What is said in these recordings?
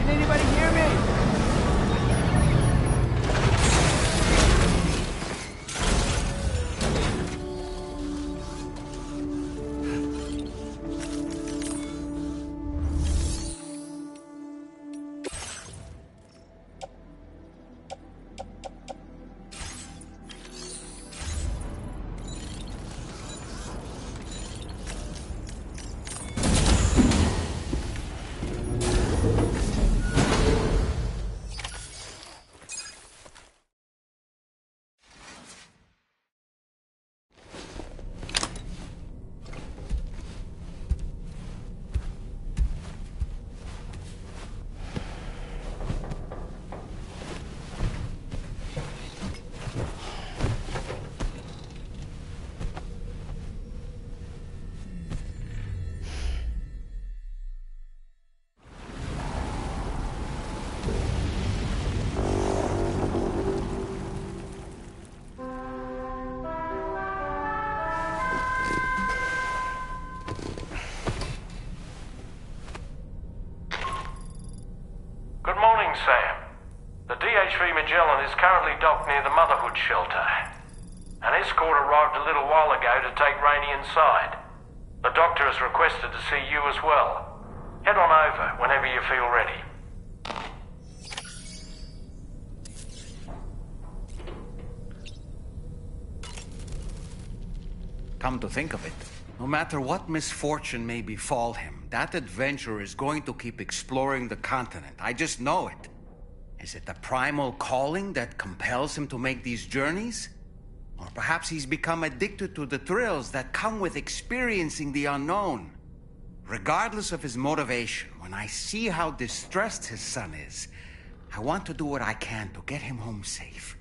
Can anybody hear me? Sam. The DH3 Magellan is currently docked near the Motherhood shelter. An escort arrived a little while ago to take Rainey inside. The doctor has requested to see you as well. Head on over whenever you feel ready. Come to think of it, no matter what misfortune may befall him, that adventurer is going to keep exploring the continent. I just know it. Is it the primal calling that compels him to make these journeys? Or perhaps he's become addicted to the thrills that come with experiencing the unknown. Regardless of his motivation, when I see how distressed his son is, I want to do what I can to get him home safe.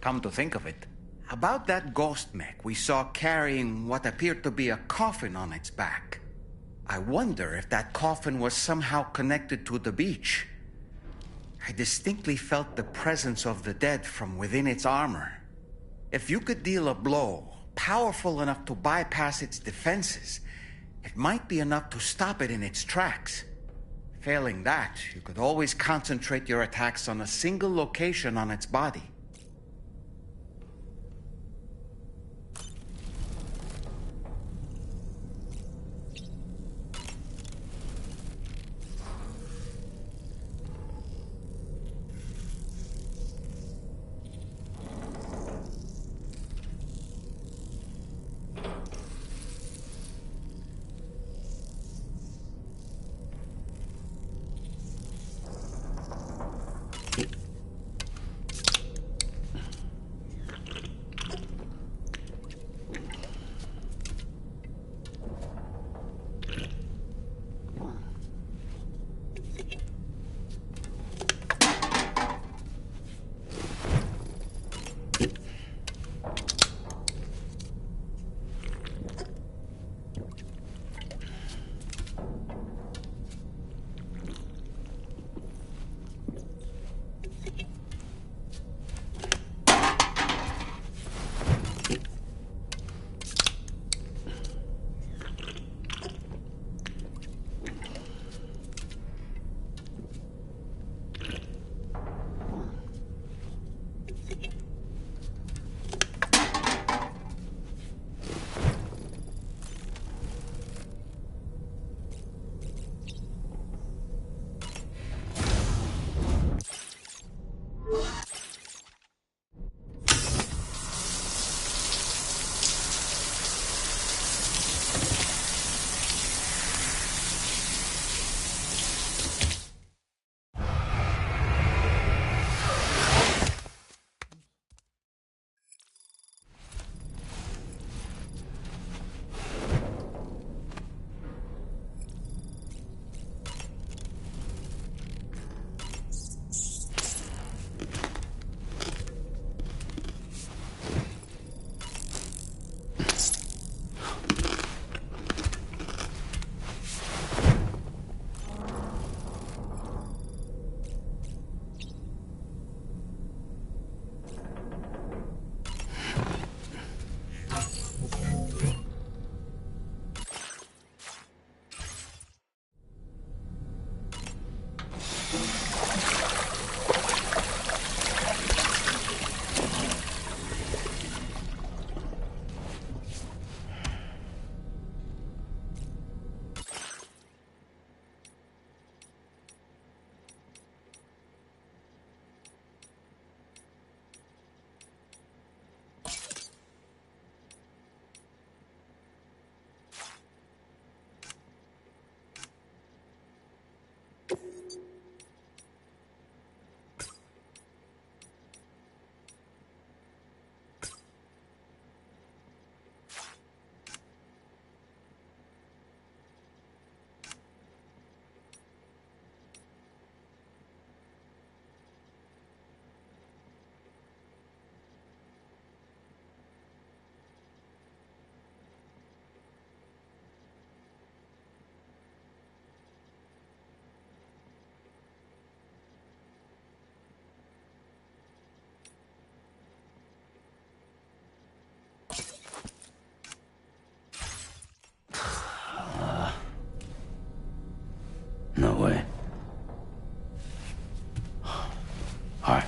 Come to think of it, about that ghost mech we saw carrying what appeared to be a coffin on its back. I wonder if that coffin was somehow connected to the beach. I distinctly felt the presence of the dead from within its armor. If you could deal a blow powerful enough to bypass its defenses, it might be enough to stop it in its tracks. Failing that, you could always concentrate your attacks on a single location on its body. No way. All right.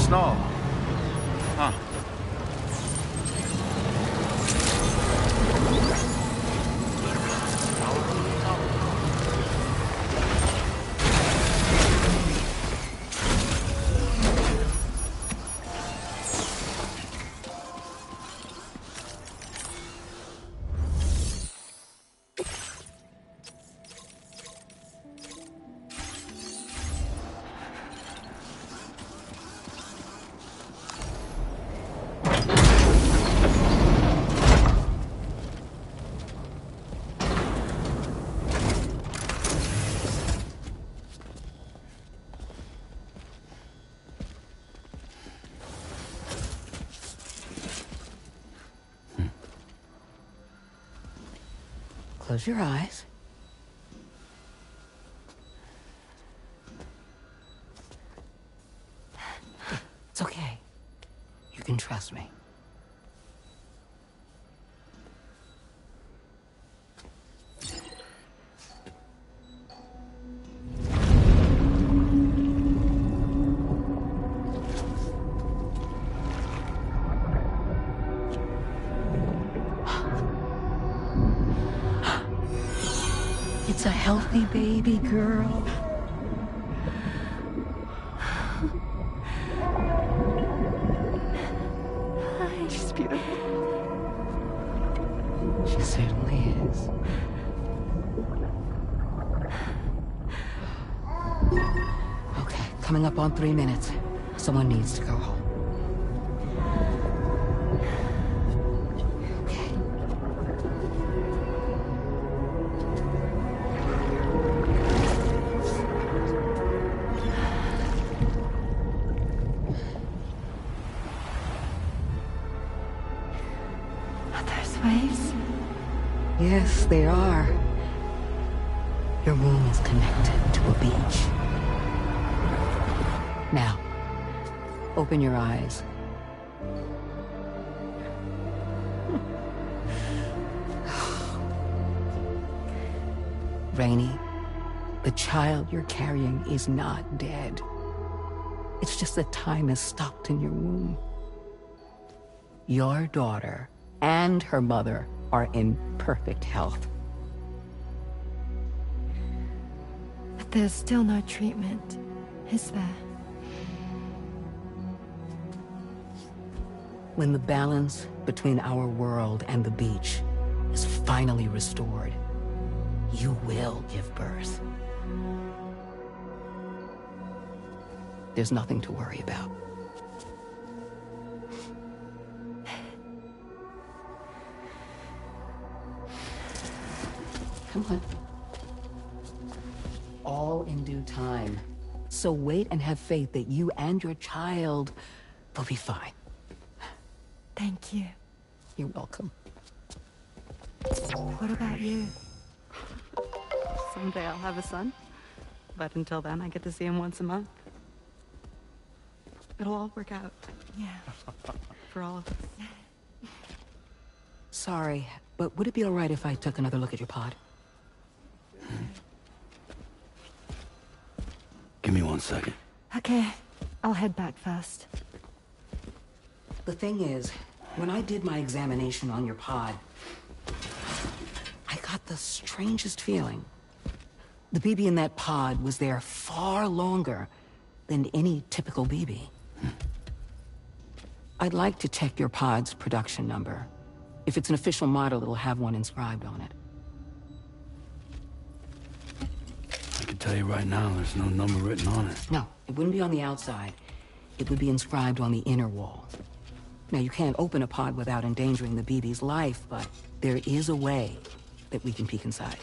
Snow. Huh. Close your eyes. It's okay. You can trust me. It's a healthy baby girl. She's beautiful. She certainly is. Okay, coming up on 3 minutes. Someone needs to go home. Waves? Yes, they are. Your womb is connected to a beach. Now, open your eyes. Rainey, the child you're carrying is not dead. It's just that time has stopped in your womb. Your daughter and her mother are in perfect health. But there's still no treatment, is there? When the balance between our world and the beach is finally restored, you will give birth. There's nothing to worry about. Come on. All in due time. So wait and have faith that you and your child will be fine. Thank you. You're welcome. What about you? someday I'll have a son. But until then, I get to see him once a month. It'll all work out. Yeah. For all of us. Sorry, but would it be all right if I took another look at your pod? Give me 1 second. Okay, I'll head back first. The thing is, when I did my examination on your pod, I got the strangest feeling. The BB in that pod was there far longer than any typical BB. I'd like to check your pod's production number. If it's an official model, it'll have one inscribed on it. I can tell you right now, there's no number written on it. No, it wouldn't be on the outside. It would be inscribed on the inner wall. Now, you can't open a pod without endangering the BB's life, but there is a way that we can peek inside.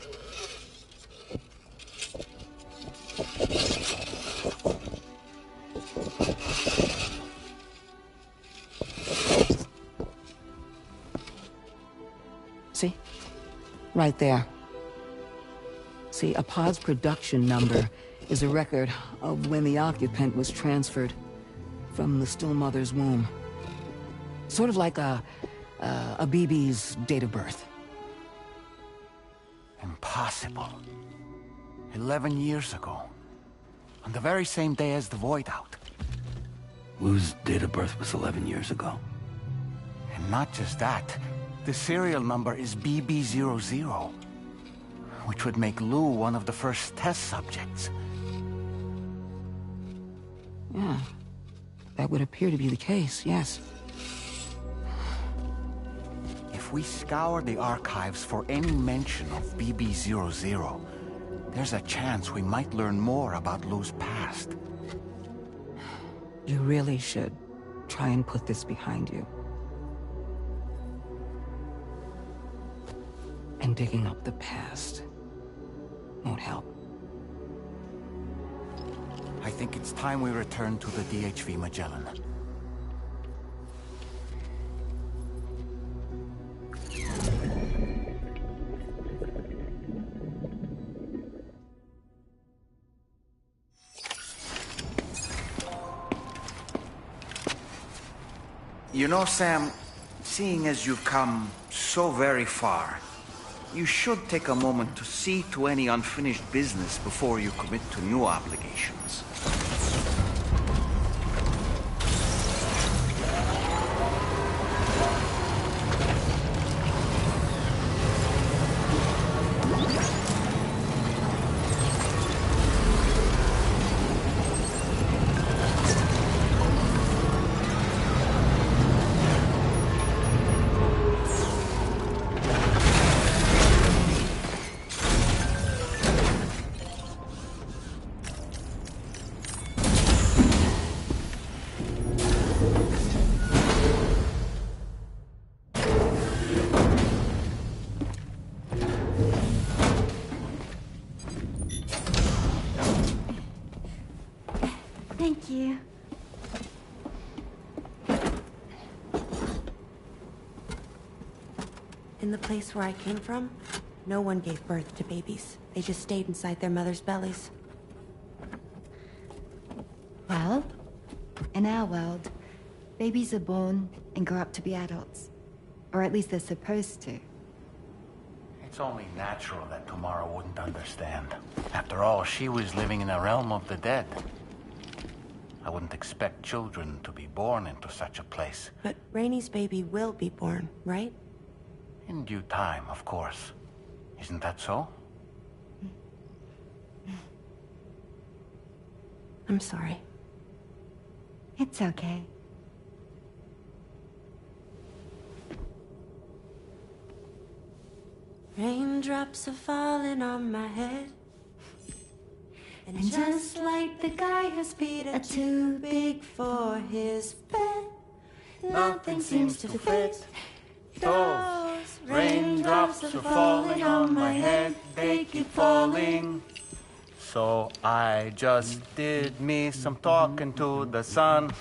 See? Right there. See, a pod's production number is a record of when the occupant was transferred from the still mother's womb. Sort of like a BB's date of birth. Impossible. 11 years ago. On the very same day as the Void Out. Lou's date of birth was 11 years ago. And not just that, the serial number is BB00, which would make Lou one of the first test subjects. Yeah, that would appear to be the case, yes. If we scour the archives for any mention of BB00, there's a chance we might learn more about Lou's past. You really should try and put this behind you. And digging up the past won't help. I think it's time we return to the DHV Magellan. You know, Sam, seeing as you've come so very far, you should take a moment to see to any unfinished business before you commit to new obligations. Thank you. In the place where I came from, no one gave birth to babies. They just stayed inside their mother's bellies. Well, in our world, babies are born and grow up to be adults. Or at least they're supposed to. It's only natural that Tamara wouldn't understand. After all, she was living in a realm of the dead. I wouldn't expect children to be born into such a place. But Rainey's baby will be born, right? In due time, of course. Isn't that so? I'm sorry. It's okay. Raindrops are falling on my head. And just like the guy whose feet are too big for his bed, nothing seems to fit. Those raindrops are falling on my head, they keep falling. So I just did me some talking to the sun.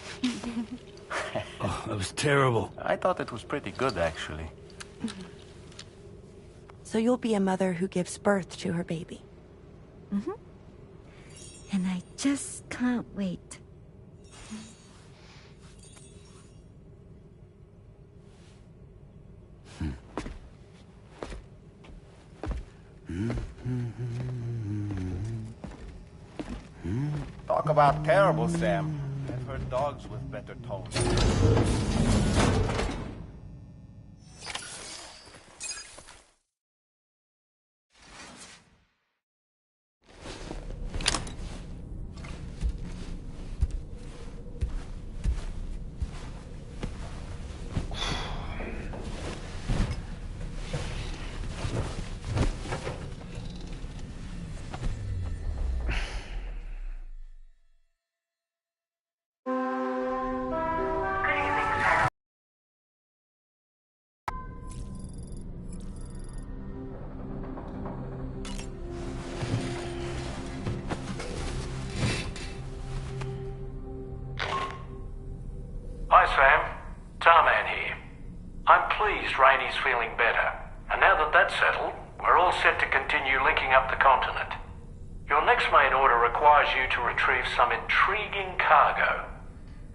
Oh, that was terrible. I thought it was pretty good, actually. So you'll be a mother who gives birth to her baby. And I just can't wait. Talk about terrible, Sam. I've heard dogs with better tones. Hi, Sam. Tarman here. I'm pleased Rainey's feeling better. And now that that's settled, we're all set to continue linking up the continent. Your next main order requires you to retrieve some intriguing cargo.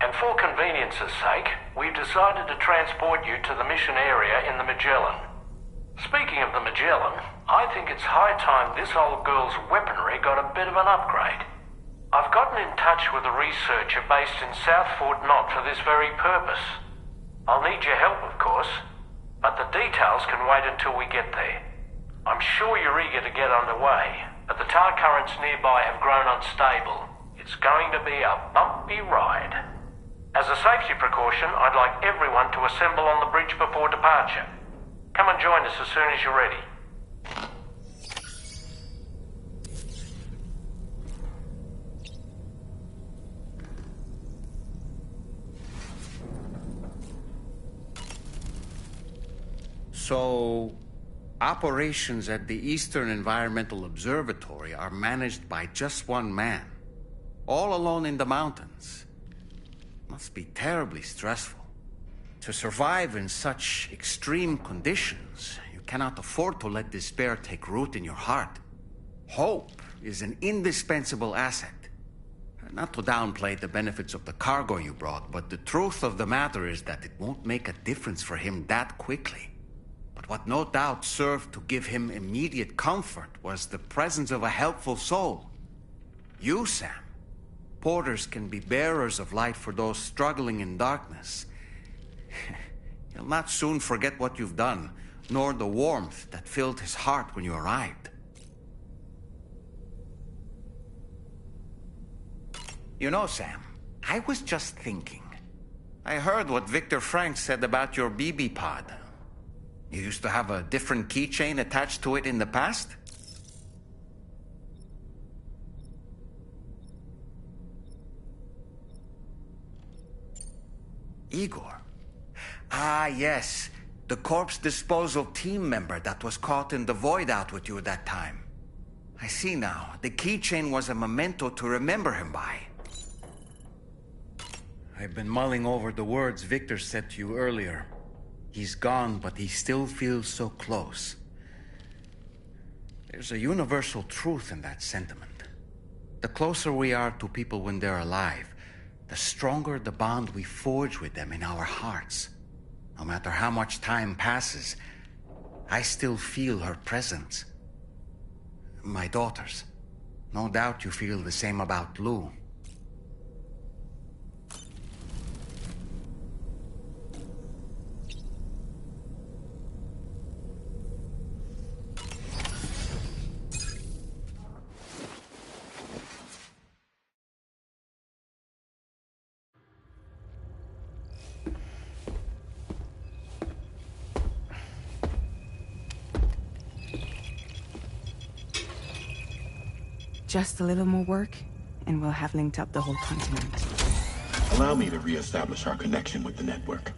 And for convenience's sake, we've decided to transport you to the mission area in the Magellan. Speaking of the Magellan, I think it's high time this old girl's weaponry got a bit of an upgrade. I've gotten in touch with a researcher based in South Fort Knott for this very purpose. I'll need your help, of course, but the details can wait until we get there. I'm sure you're eager to get underway, but the tar currents nearby have grown unstable. It's going to be a bumpy ride. As a safety precaution, I'd like everyone to assemble on the bridge before departure. Come and join us as soon as you're ready. So, operations at the Eastern Environmental Observatory are managed by just one man, all alone in the mountains. Must be terribly stressful. To survive in such extreme conditions, you cannot afford to let despair take root in your heart. Hope is an indispensable asset. Not to downplay the benefits of the cargo you brought, but the truth of the matter is that it won't make a difference for him that quickly. But what no doubt served to give him immediate comfort was the presence of a helpful soul. You, Sam. Porters can be bearers of light for those struggling in darkness. He'll not soon forget what you've done, nor the warmth that filled his heart when you arrived. You know, Sam, I was just thinking. I heard what Victor Frank said about your BB pod. You used to have a different keychain attached to it in the past? Igor. Ah, yes. The corpse disposal team member that was caught in the void out with you that time. I see now. The keychain was a memento to remember him by. I've been mulling over the words Victor said to you earlier. He's gone, but he still feels so close. There's a universal truth in that sentiment. The closer we are to people when they're alive, the stronger the bond we forge with them in our hearts. No matter how much time passes, I still feel her presence. My daughters. No doubt you feel the same about Lou. Just a little more work, and we'll have linked up the whole continent. Allow me to reestablish our connection with the network.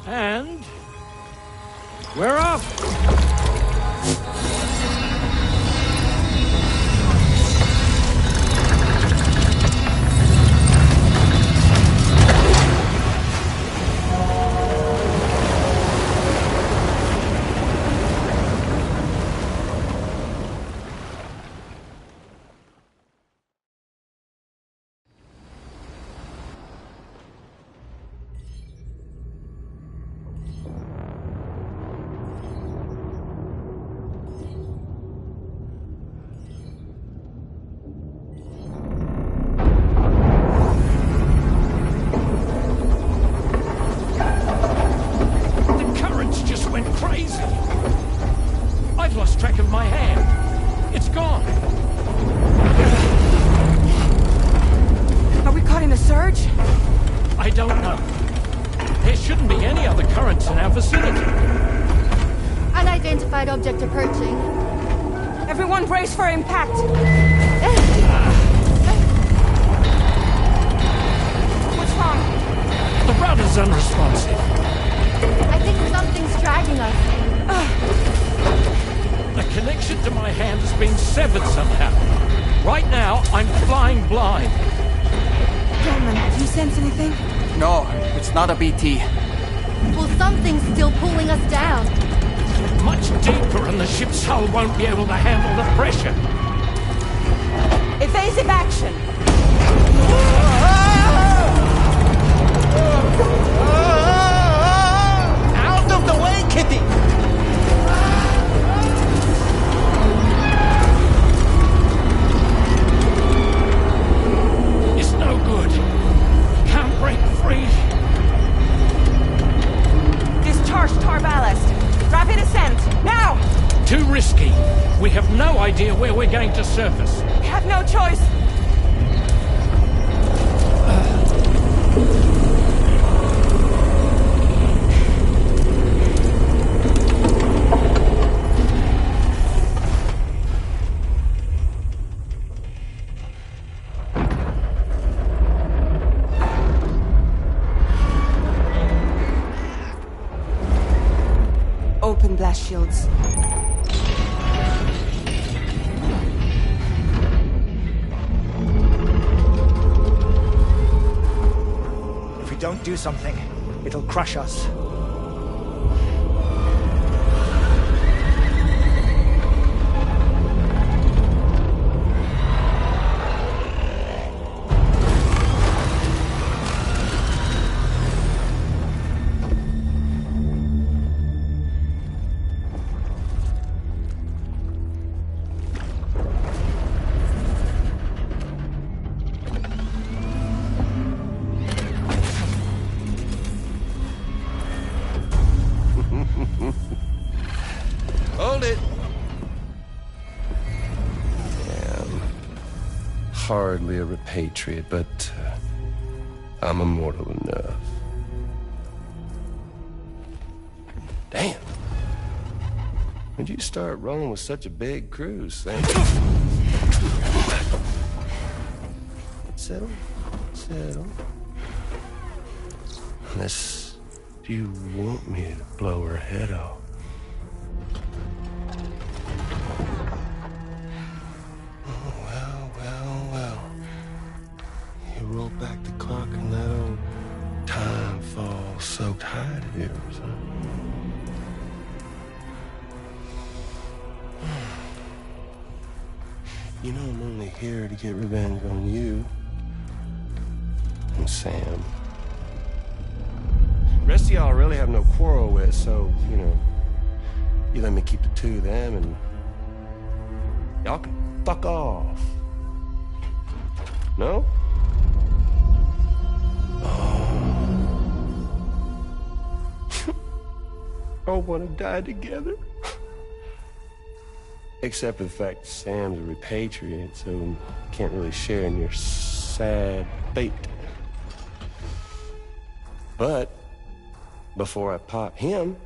And we're off! currents in our vicinity. Unidentified object approaching. Everyone brace for impact. What's wrong? The router's unresponsive. I think something's dragging us. The connection to my hand has been severed somehow. Right now, I'm flying blind. Gentlemen, do you sense anything? No, it's not a BT. Well, something's still pulling us down. Much deeper, and the ship's hull won't be able to handle the pressure. Evasive action. Out of the way, Kitty! It's no good. Can't break free. Discharge tar ballast. Rapid ascent, now! Too risky. We have no idea where we're going to surface. We have no choice. Open blast shields. If we don't do something, it'll crush us. Hold it. Yeah, I'm hardly a repatriate, but I'm immortal enough. Damn. When'd you start rolling with such a big crew, Sam? Settle. Settle. Unless you want me to blow her head off. Roll back the clock and let old time fall soaked hide of yours, huh? You know I'm only here to get revenge on you and Sam. The rest of y'all I really have no quarrel with, so, you know, you let me keep the two of them and y'all can fuck off. No? All want to die together. Except for the fact Sam's a repatriate, so can't really share in your sad fate. But before I pop him,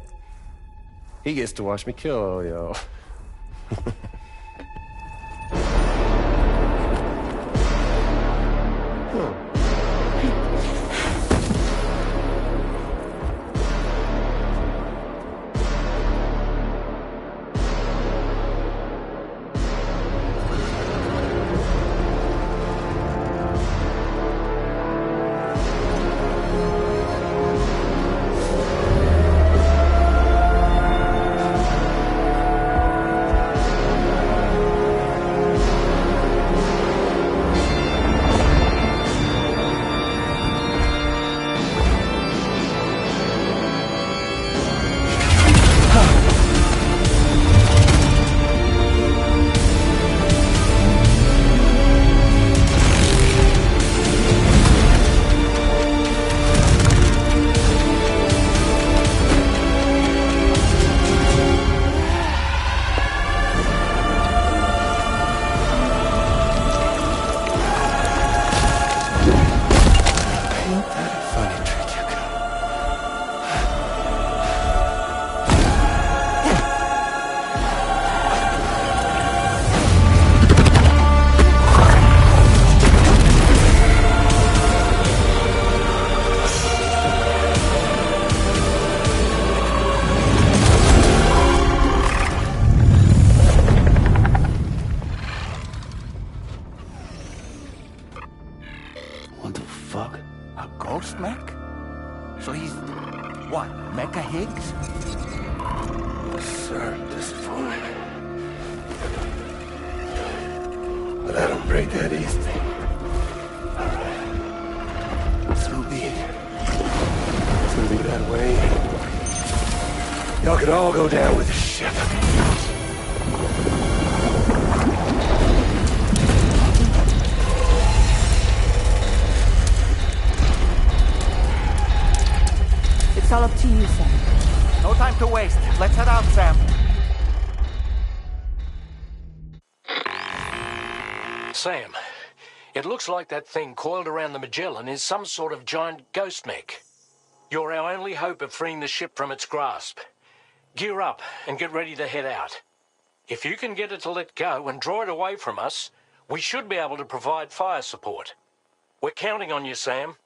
he gets to watch me kill all y'all. Mecha Higgs? Sorry to disappoint. But I don't break that easy. So be it. It's gonna be that way. Y'all could all go down with the ship. It's all up to you, Sam. No time to waste. Let's head out, Sam. Sam, it looks like that thing coiled around the Magellan is some sort of giant ghost mech. You're our only hope of freeing the ship from its grasp. Gear up and get ready to head out. If you can get it to let go and draw it away from us, we should be able to provide fire support. We're counting on you, Sam.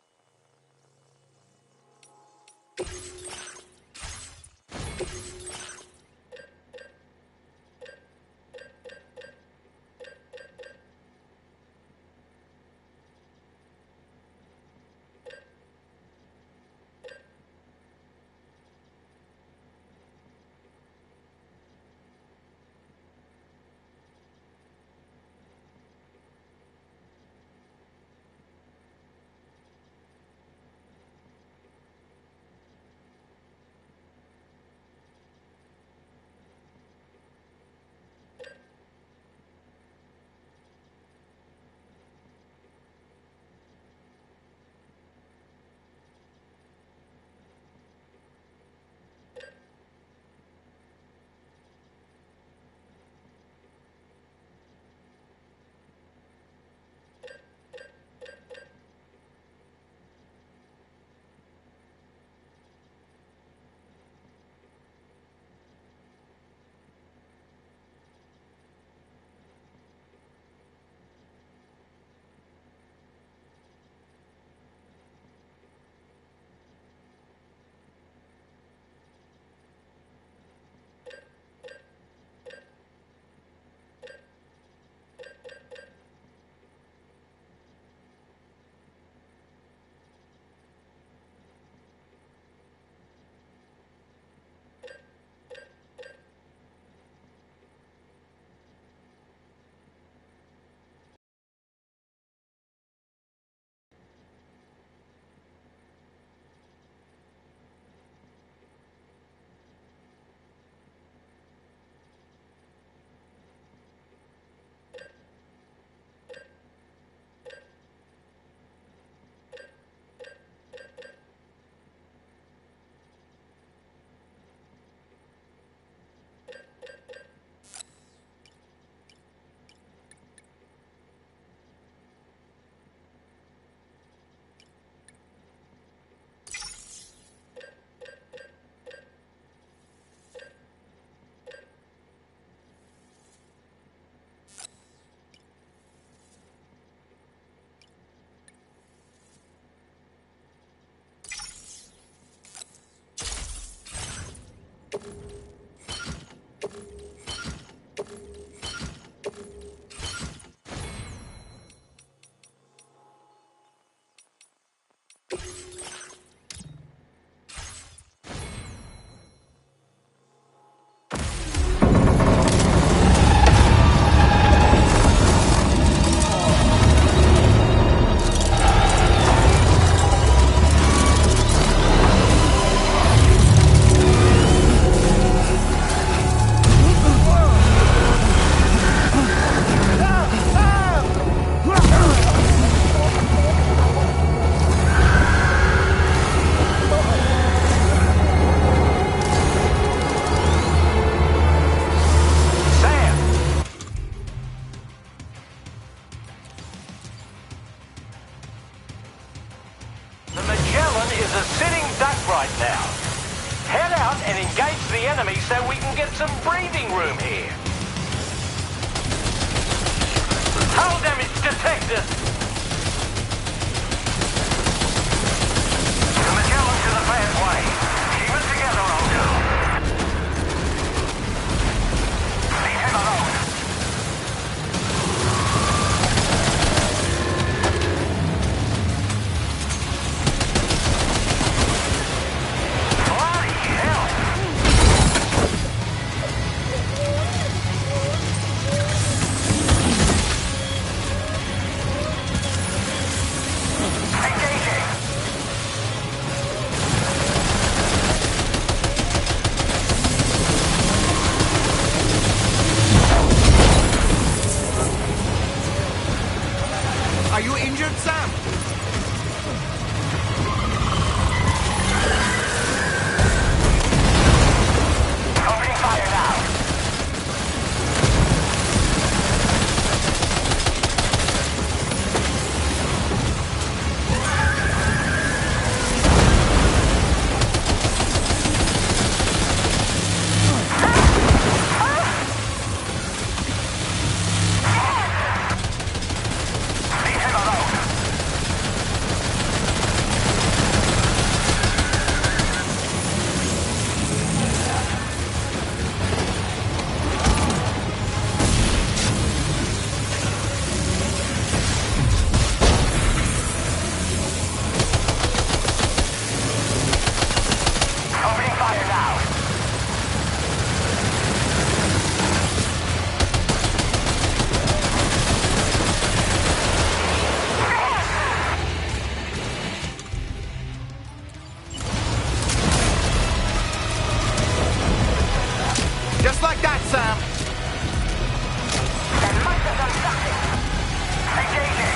So we can get some breathing room here. Hull damage detected. The Magellan to the bad way. Keep it together, old girl. Leave him alone. Fly that, Sam! That must have done something. Engaging.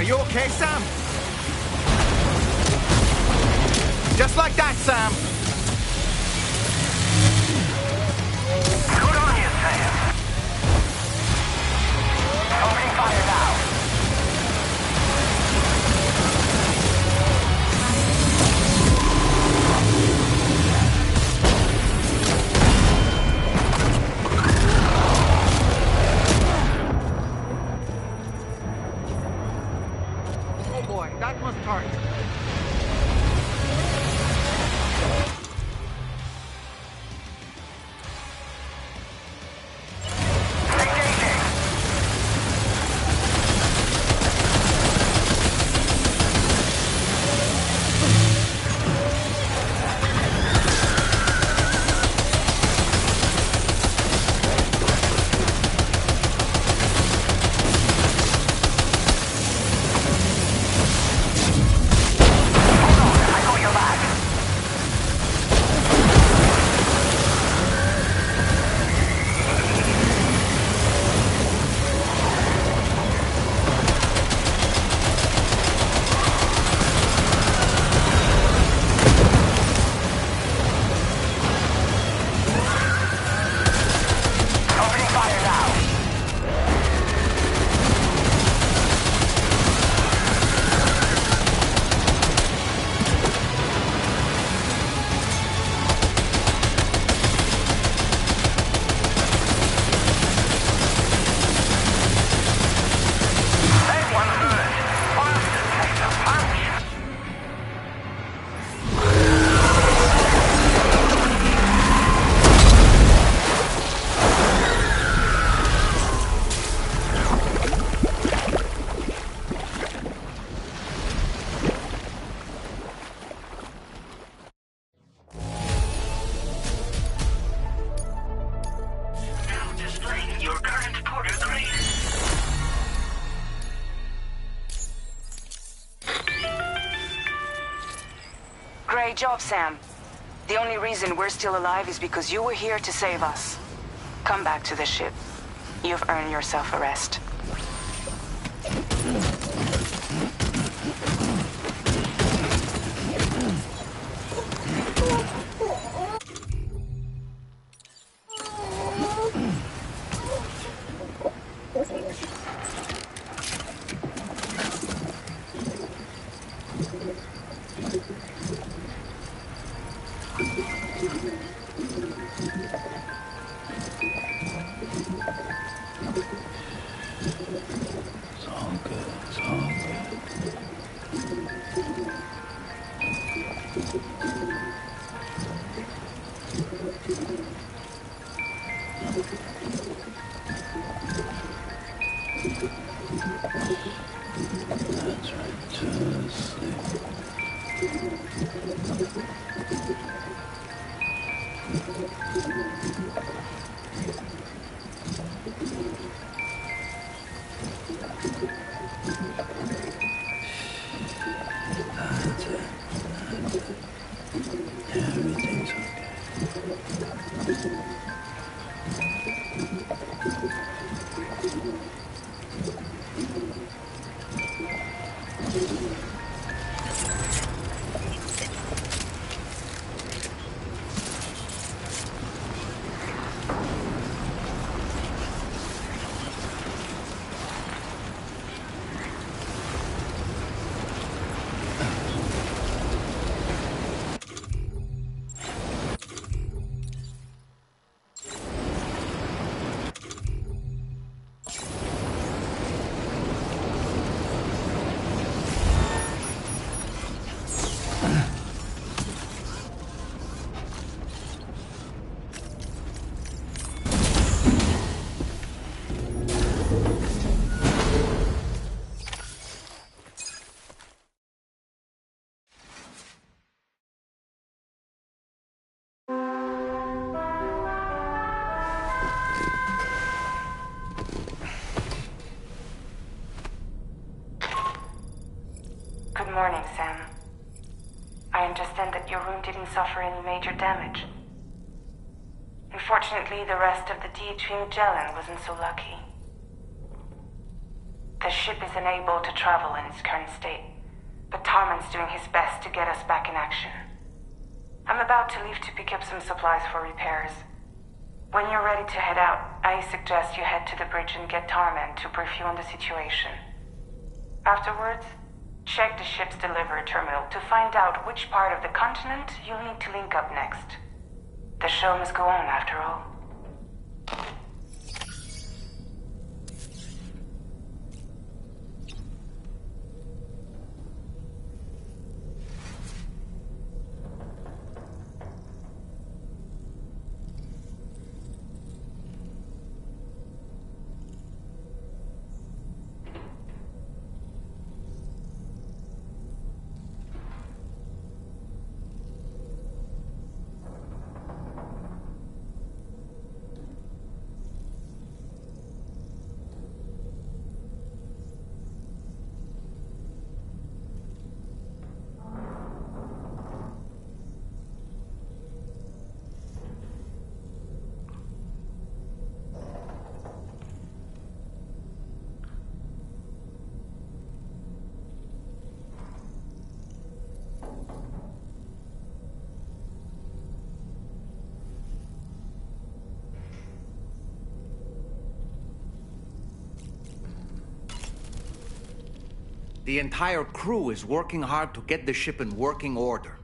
You okay, Sam? Just like that, Sam. Good on you, Sam. Opening fire now. Oh boy, that must hurt. Great job, Sam. The only reason we're still alive is because you were here to save us. Come back to the ship. You've earned yourself a rest. Good morning, Sam. I understand that your room didn't suffer any major damage. Unfortunately, the rest of the DHV Magellan wasn't so lucky. The ship is unable to travel in its current state, but Tarman's doing his best to get us back in action. I'm about to leave to pick up some supplies for repairs. When you're ready to head out, I suggest you head to the bridge and get Tarman to brief you on the situation. Afterwards, check the ship's delivery terminal to find out which part of the continent you'll need to link up next. The show must go on, after all. The entire crew is working hard to get the ship in working order.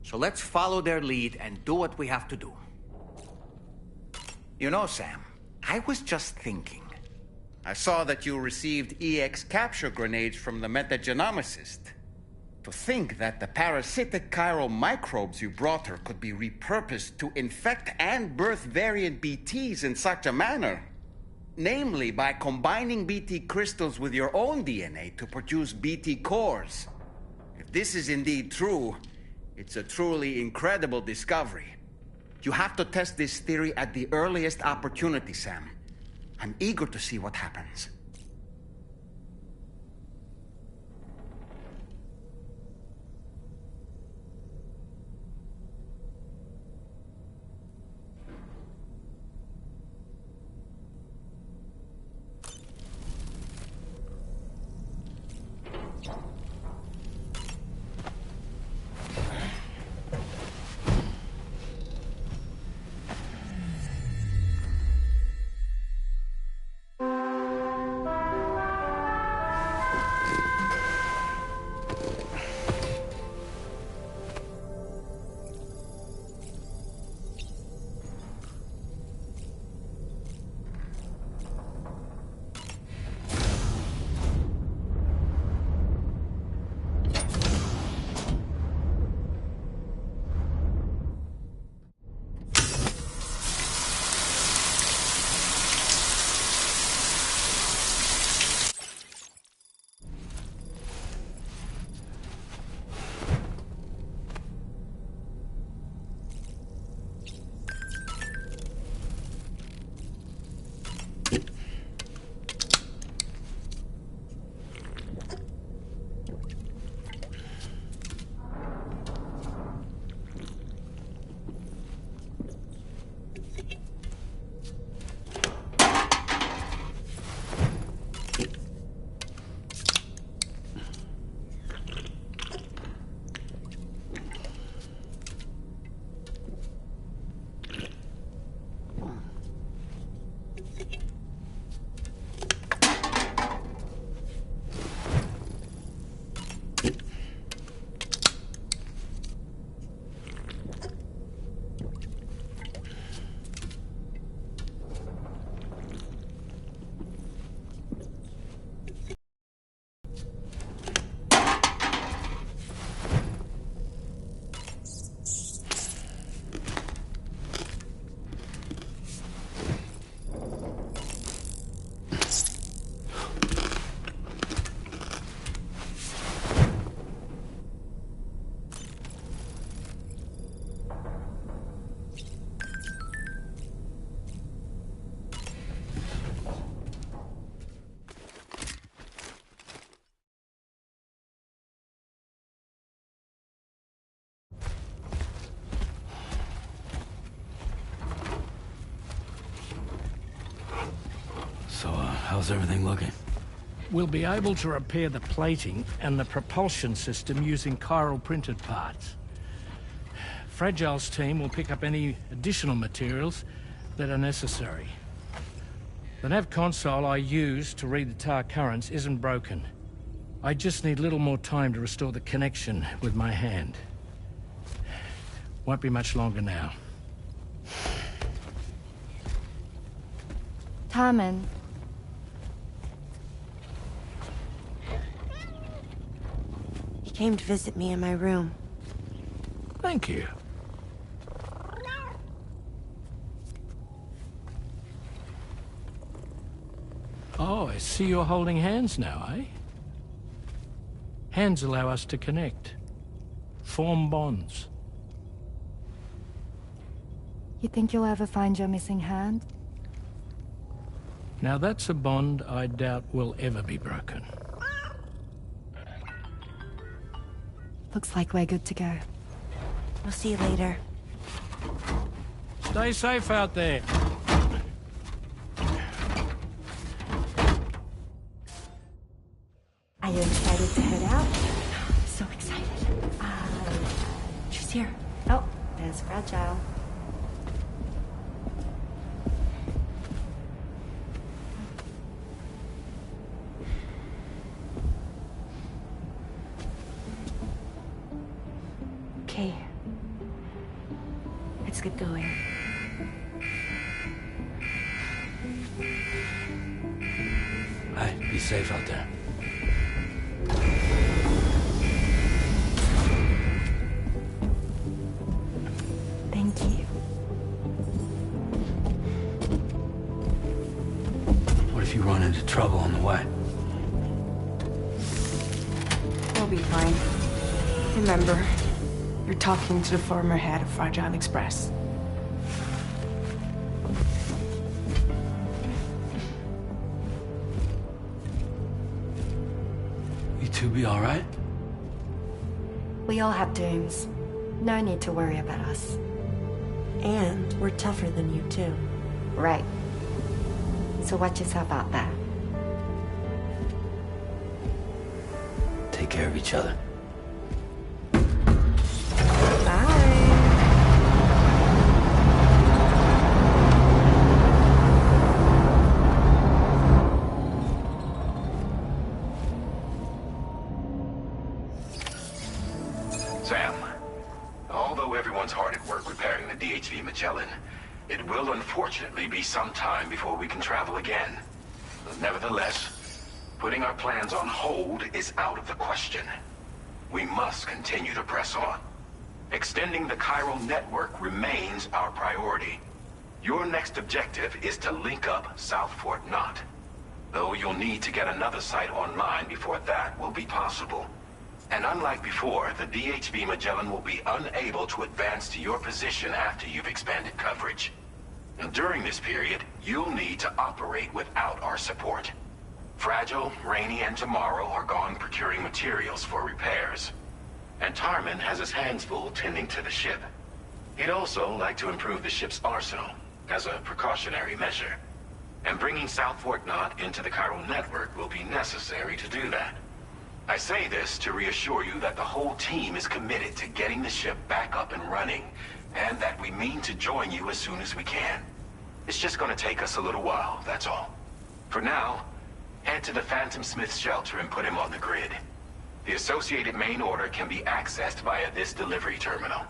So let's follow their lead and do what we have to do. You know, Sam, I was just thinking. I saw that you received EX capture grenades from the metagenomicist. To think that the parasitic chiral microbes you brought her could be repurposed to infect and birth variant BTs in such a manner. Namely, by combining BT crystals with your own DNA to produce BT cores. If this is indeed true, it's a truly incredible discovery. You have to test this theory at the earliest opportunity, Sam. I'm eager to see what happens. How's everything looking? We'll be able to repair the plating and the propulsion system using chiral printed parts. Fragile's team will pick up any additional materials that are necessary. The nav console I used to read the tar currents isn't broken. I just need a little more time to restore the connection with my hand. Won't be much longer now. Tarman. He came to visit me in my room. Thank you. Oh, I see you're holding hands now, eh? Hands allow us to connect. Form bonds. You think you'll ever find your missing hand? Now that's a bond I doubt will ever be broken. Looks like we're good to go. We'll see you later. Stay safe out there. Are you excited to head out? So excited. She's here. Oh, there's Fragile. Okay. Let's get going. Hey, be safe out there. Thank you. What if you run into trouble on the way? We'll be fine. Remember, you're talking to the former head of Fragile Express. You two be all right? We all have dooms. No need to worry about us. And we're tougher than you, too. Right. So watch yourself out there. Take care of each other. Sam, although everyone's hard at work repairing the DHV Magellan, it will unfortunately be some time before we can travel again. Nevertheless, putting our plans on hold is out of the question. We must continue to press on. Extending the chiral network remains our priority. Your next objective is to link up South Fort Knot. Though you'll need to get another site online before that will be possible. And unlike before, the DHV Magellan will be unable to advance to your position after you've expanded coverage. And during this period, you'll need to operate without our support. Fragile, Rainey, and Tomorrow are gone procuring materials for repairs. And Tarman has his hands full tending to the ship. He'd also like to improve the ship's arsenal, as a precautionary measure. And bringing South Fort Knot into the chiral network will be necessary to do that. I say this to reassure you that the whole team is committed to getting the ship back up and running, and that we mean to join you as soon as we can. It's just gonna take us a little while, that's all. For now, head to the Phantom Smith shelter and put him on the grid. The associated main order can be accessed via this delivery terminal.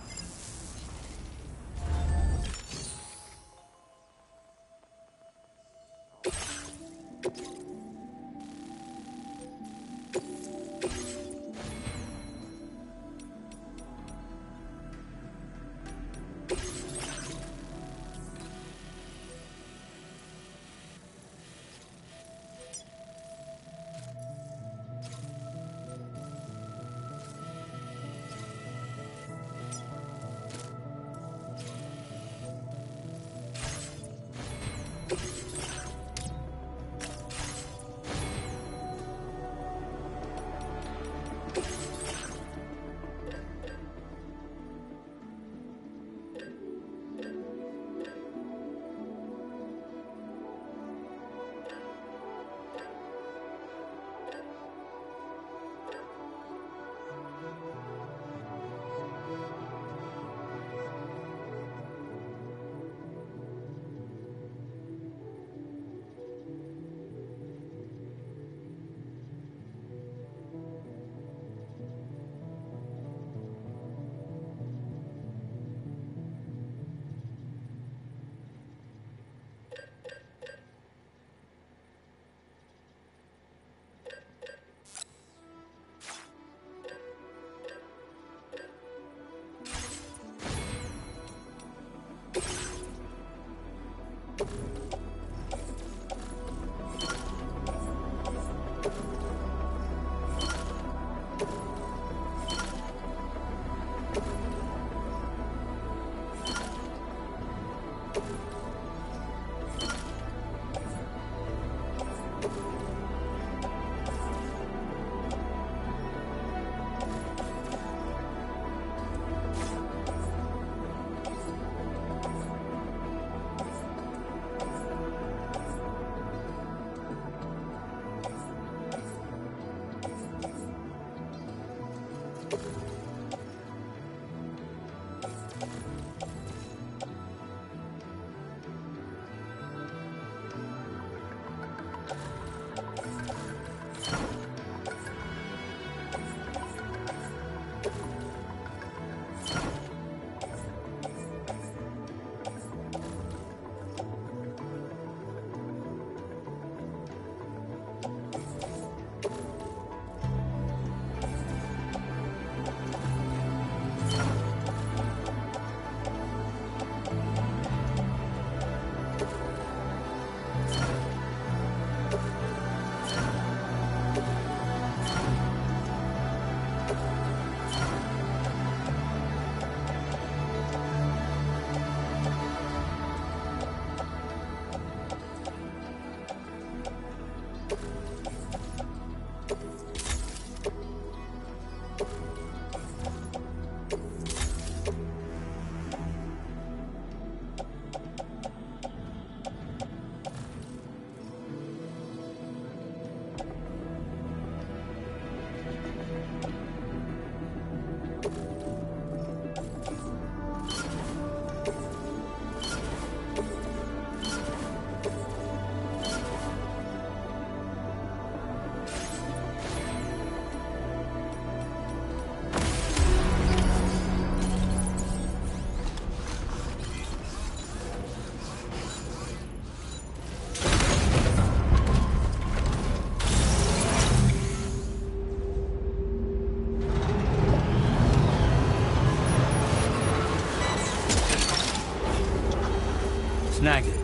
Snag it.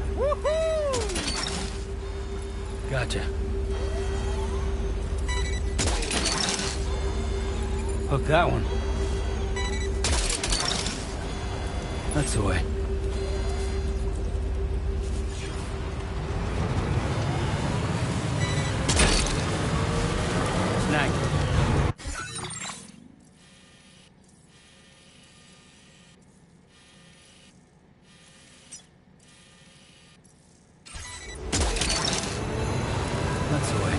Gotcha. Hook that one. That's the way. Snag it. That's the way.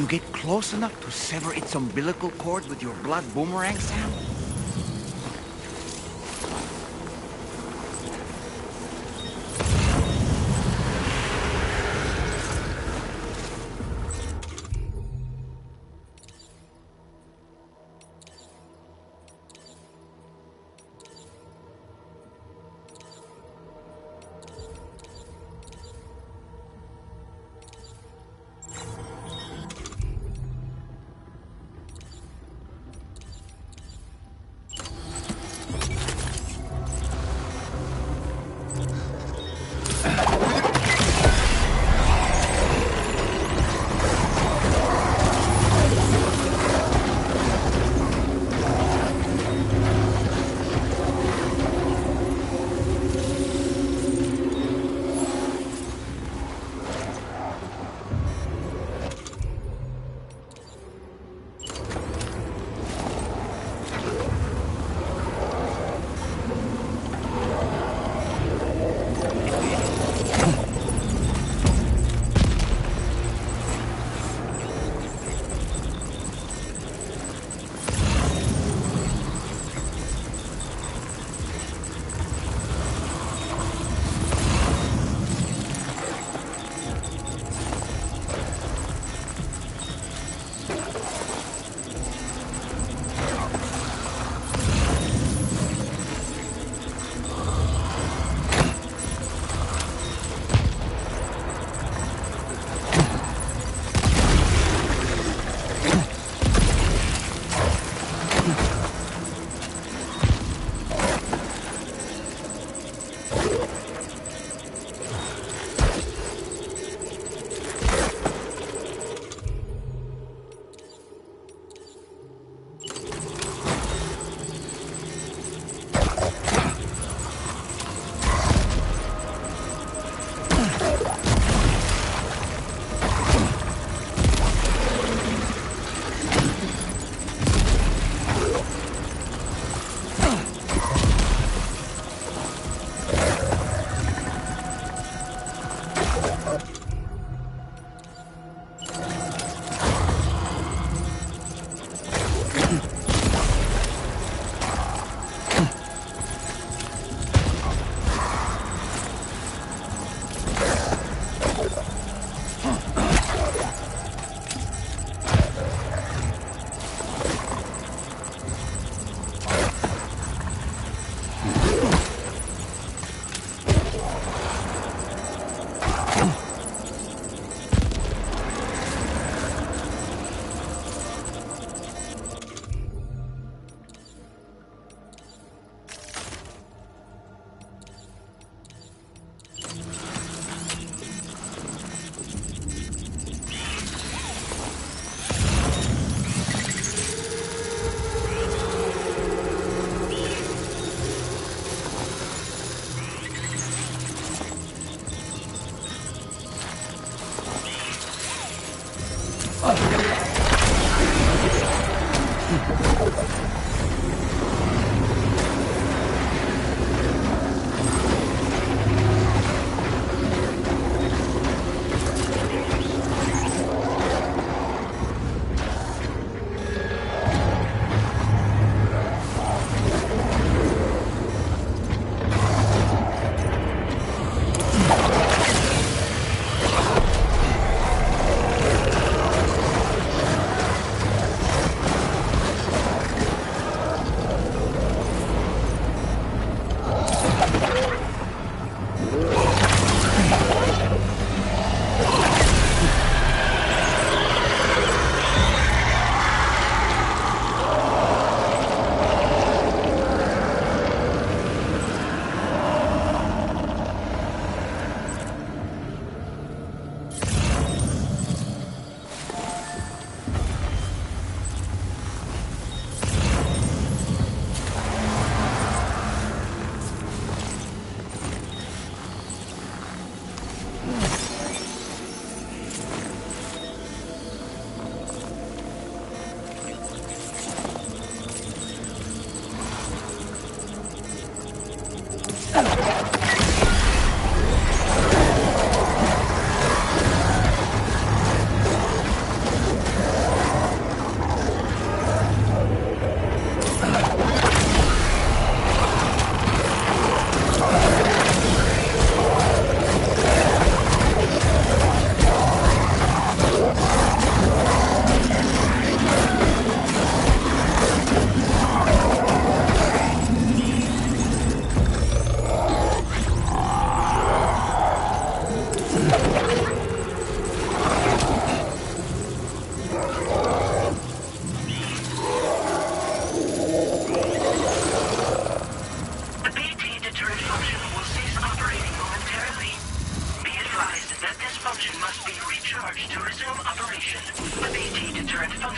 you get close enough to sever its umbilical cord with your blood boomerang, Sam?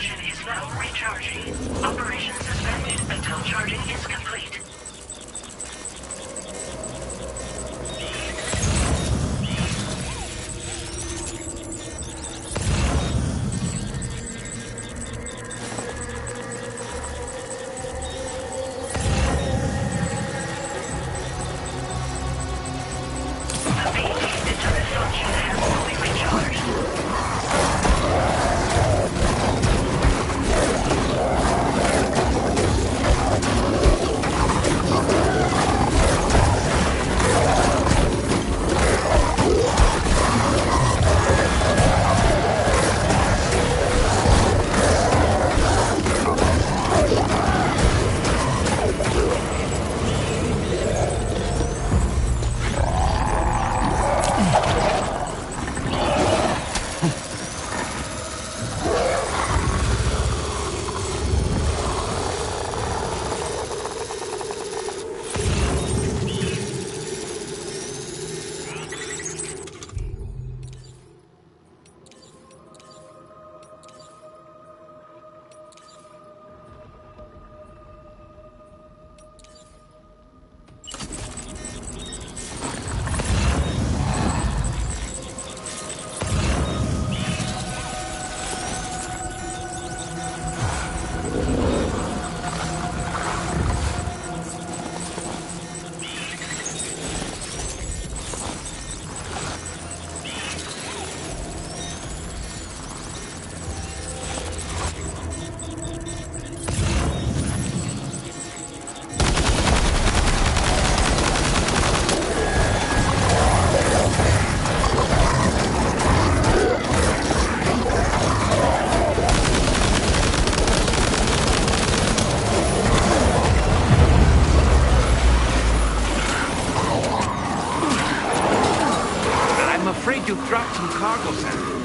station is now recharging. Operation suspended until charging is complete. You dropped some cargo, Sam.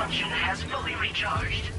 malfunction has fully recharged.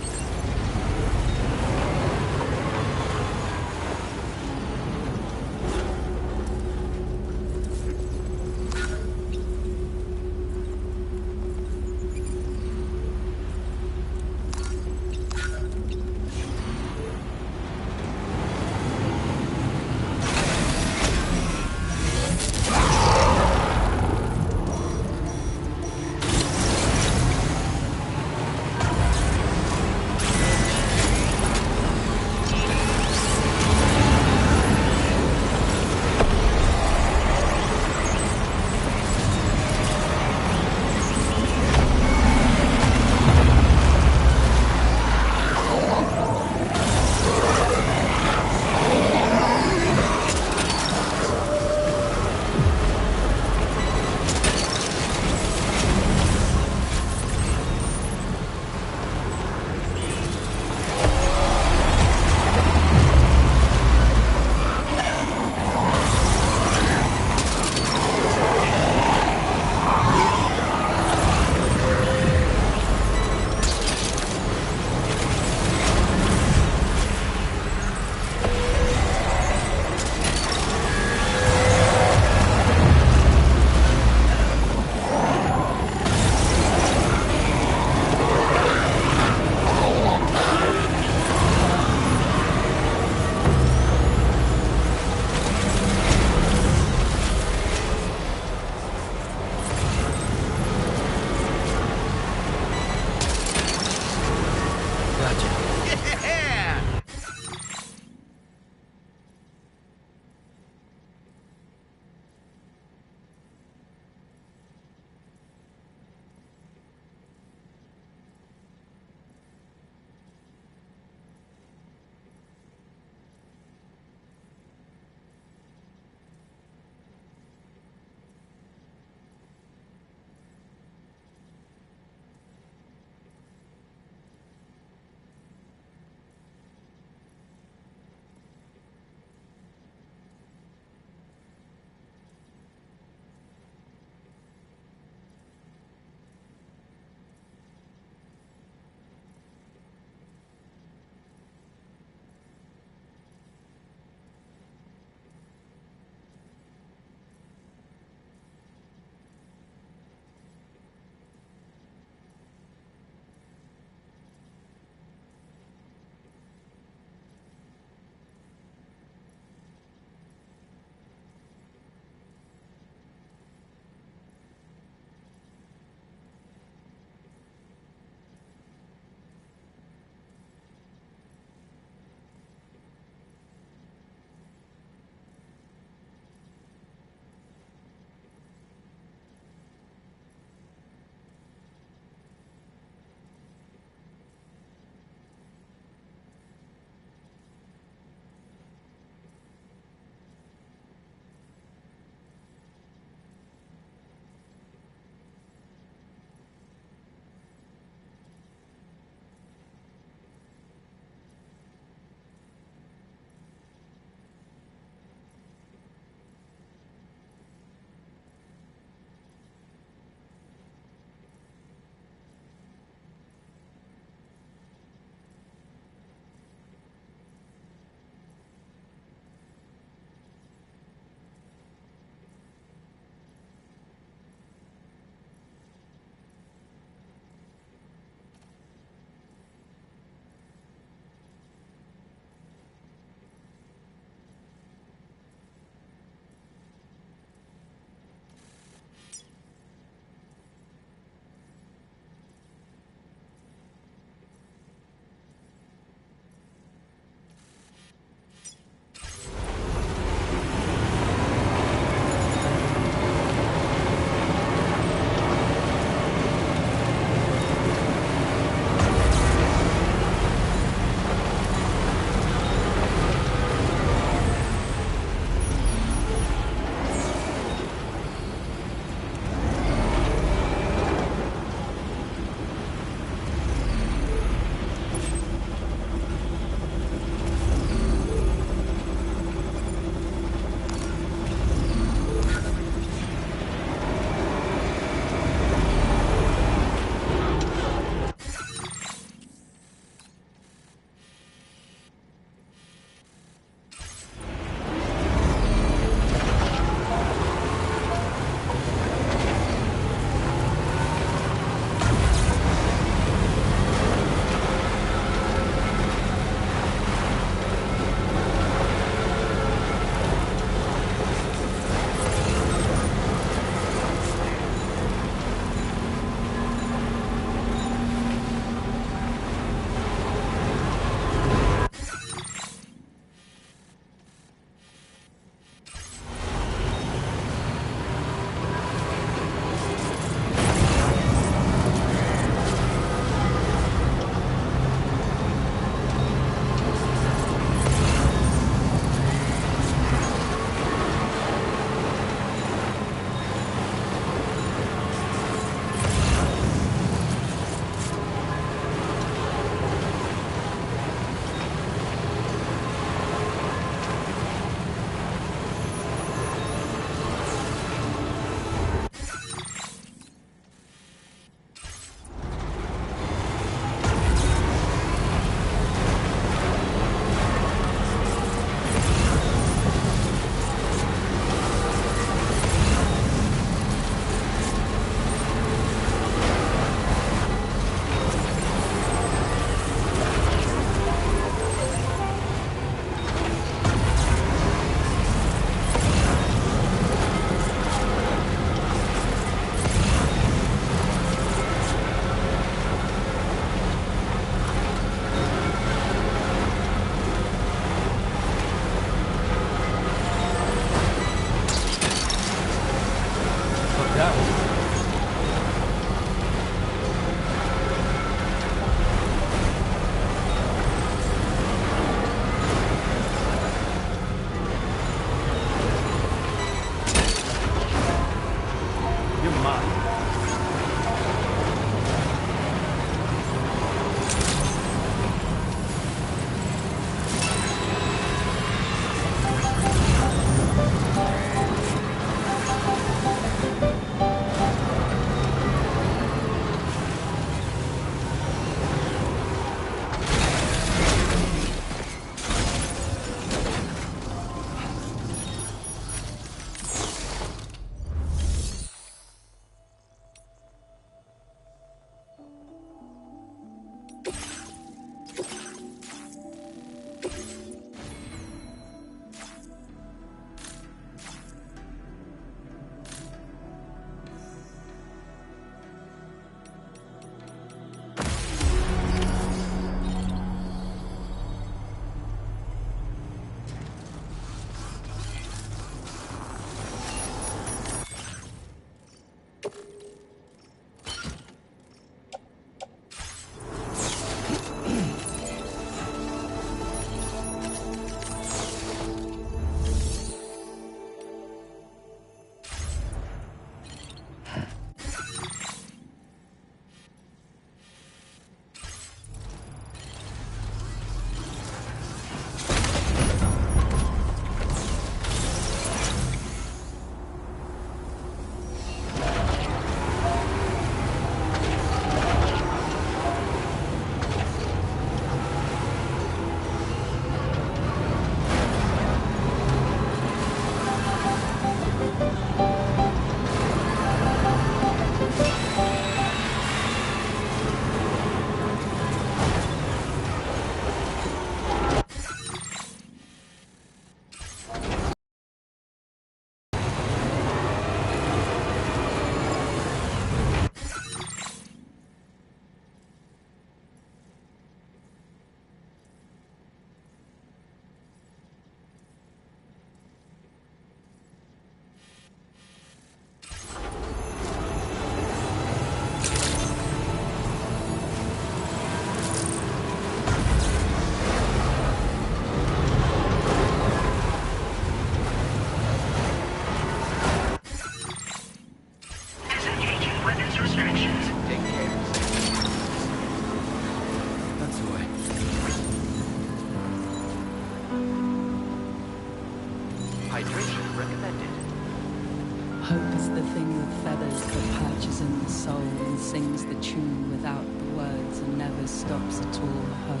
He's the thing with feathers that perches in the soul and sings the tune without the words and never stops at all. Hope.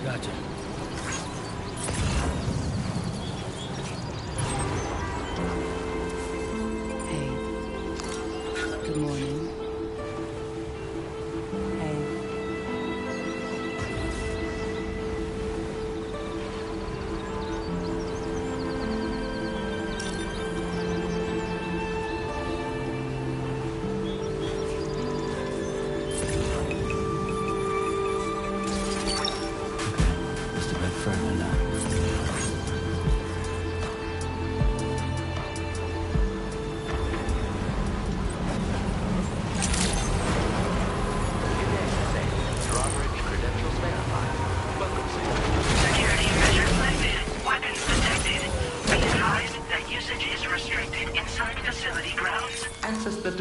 Gotcha. Hey. Good morning. Hey. Just a bit further now. Security measures lifted. Weapons detected. Be advised that usage is restricted inside facility grounds. Access the...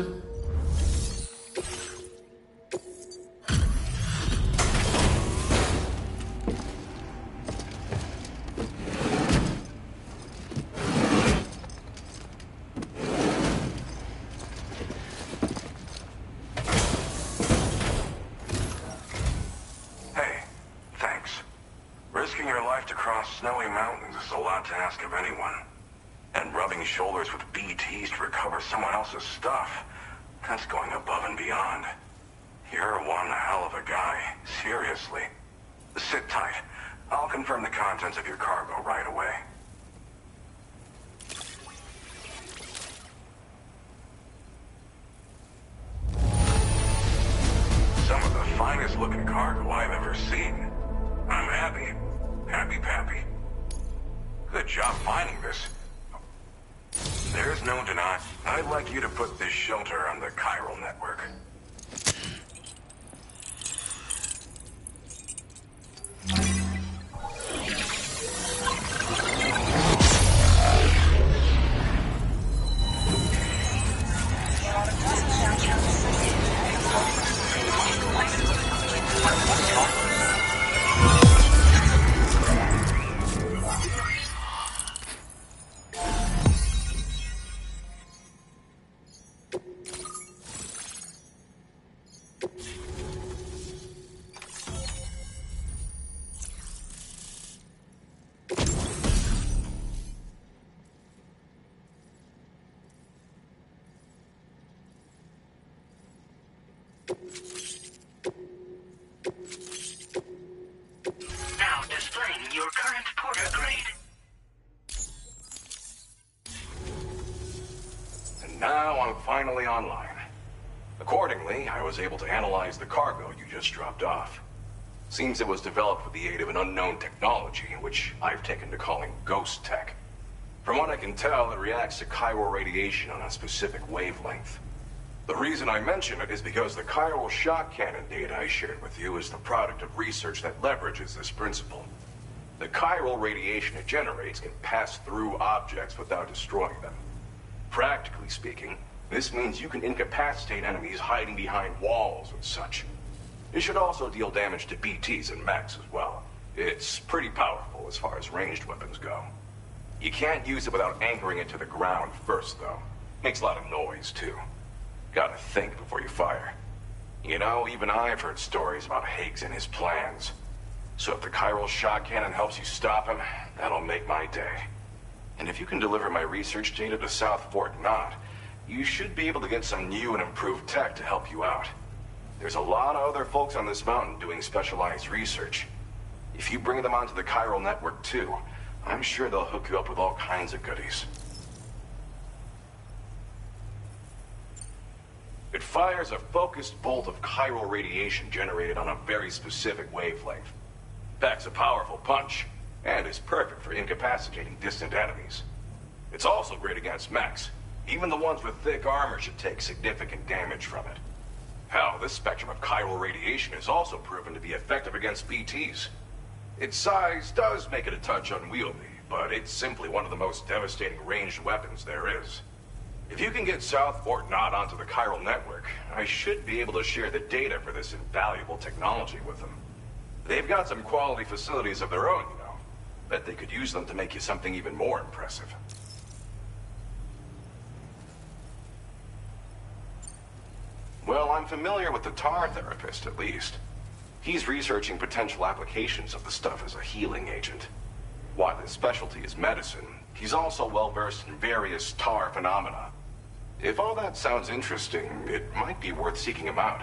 Hey, thanks. Risking your life to cross snowy mountains is a lot to ask of anyone. And rubbing shoulders with BTs to recover someone else's stuff, that's going above and beyond. You're one hell of a guy, seriously. Sit tight. I'll confirm the contents of your cargo right away. Some of the finest looking cargo I've ever seen. I'm happy. Happy-pappy. Good job finding this. There's no denying. I'd like you to put this shelter on the chiral network. Now displaying your current porter grade. And now I'm finally online. Accordingly, I was able to analyze the cargo you just dropped off. Seems it was developed with the aid of an unknown technology, which I've taken to calling ghost tech. From what I can tell, it reacts to chiral radiation on a specific wavelength. The reason I mention it is because the chiral shock cannon data I shared with you is the product of research that leverages this principle. The chiral radiation it generates can pass through objects without destroying them. Practically speaking, this means you can incapacitate enemies hiding behind walls and such. It should also deal damage to BTs and mechs as well. It's pretty powerful as far as ranged weapons go. You can't use it without anchoring it to the ground first, though. Makes a lot of noise, too. Gotta think before you fire. You know, even I've heard stories about Higgs and his plans. So if the chiral shock cannon helps you stop him, that'll make my day. And if you can deliver my research data to South Fort Knott, you should be able to get some new and improved tech to help you out. There's a lot of other folks on this mountain doing specialized research. If you bring them onto the chiral network too, I'm sure they'll hook you up with all kinds of goodies. It fires a focused bolt of chiral radiation generated on a very specific wavelength. Packs a powerful punch, and is perfect for incapacitating distant enemies. It's also great against mechs. Even the ones with thick armor should take significant damage from it. Hell, this spectrum of chiral radiation is also proven to be effective against BTs. Its size does make it a touch unwieldy, but it's simply one of the most devastating ranged weapons there is. If you can get South Fort Knott onto the chiral network, I should be able to share the data for this invaluable technology with them. They've got some quality facilities of their own, you know. Bet they could use them to make you something even more impressive. Well, I'm familiar with the tar therapist, at least. He's researching potential applications of the stuff as a healing agent. While his specialty is medicine, he's also well-versed in various tar phenomena. If all that sounds interesting, it might be worth seeking him out.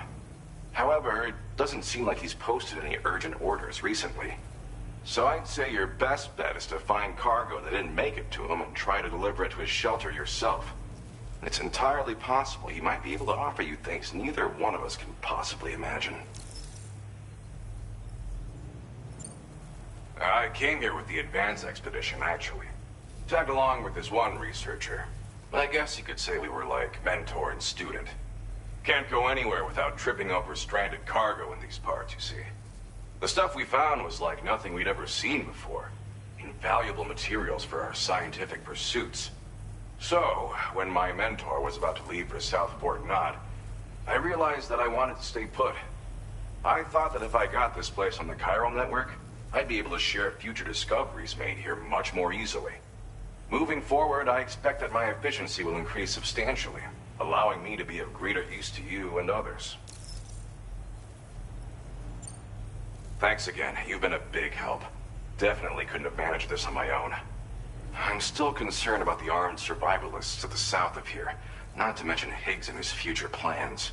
However, it doesn't seem like he's posted any urgent orders recently. So I'd say your best bet is to find cargo that didn't make it to him and try to deliver it to his shelter yourself. It's entirely possible he might be able to offer you things neither one of us can possibly imagine. I came here with the advance expedition, actually. Tagged along with this one researcher. I guess you could say we were like mentor and student. Can't go anywhere without tripping over stranded cargo in these parts, you see. The stuff we found was like nothing we'd ever seen before. Invaluable materials for our scientific pursuits. So, when my mentor was about to leave for South Fort Knot, I realized that I wanted to stay put. I thought that if I got this place on the chiral network, I'd be able to share future discoveries made here much more easily. Moving forward, I expect that my efficiency will increase substantially, allowing me to be of greater use to you and others. Thanks again. You've been a big help. Definitely couldn't have managed this on my own. I'm still concerned about the armed survivalists to the south of here, not to mention Higgs and his future plans.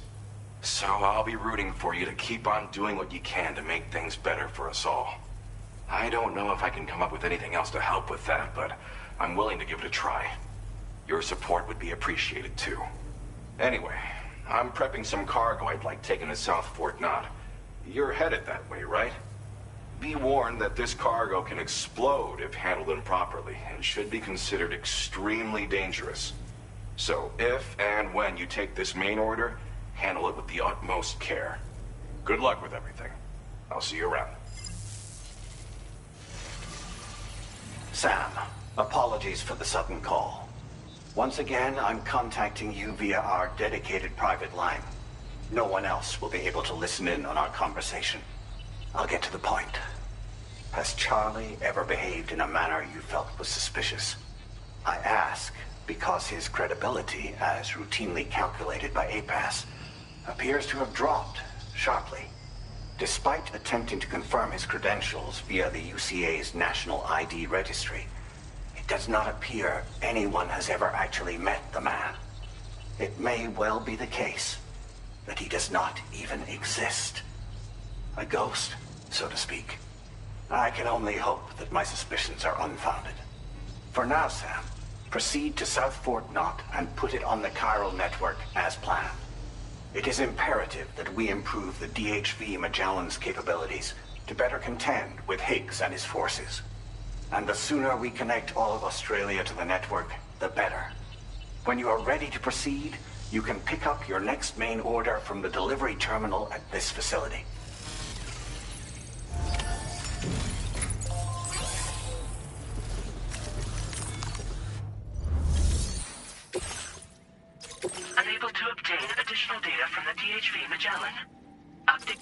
So I'll be rooting for you to keep on doing what you can to make things better for us all. I don't know if I can come up with anything else to help with that, but I'm willing to give it a try. Your support would be appreciated too. Anyway, I'm prepping some cargo I'd like taken to South Fort Knot. You're headed that way, right? Be warned that this cargo can explode if handled improperly, and should be considered extremely dangerous. So if and when you take this main order, handle it with the utmost care. Good luck with everything. I'll see you around. Sam, apologies for the sudden call. Once again, I'm contacting you via our dedicated private line. No one else will be able to listen in on our conversation. I'll get to the point. Has Charlie ever behaved in a manner you felt was suspicious? I ask because his credibility, as routinely calculated by APAS, appears to have dropped sharply. Despite attempting to confirm his credentials via the UCA's National ID Registry, it does not appear anyone has ever actually met the man. It may well be the case that he does not even exist. A ghost, so to speak. I can only hope that my suspicions are unfounded. For now, Sam, proceed to South Fort Knot and put it on the chiral network as planned. It is imperative that we improve the DHV Magellan's capabilities to better contend with Higgs and his forces. And the sooner we connect all of Australia to the network, the better. When you are ready to proceed, you can pick up your next main order from the delivery terminal at this facility. Unable to obtain additional data from the DHV Magellan. Update.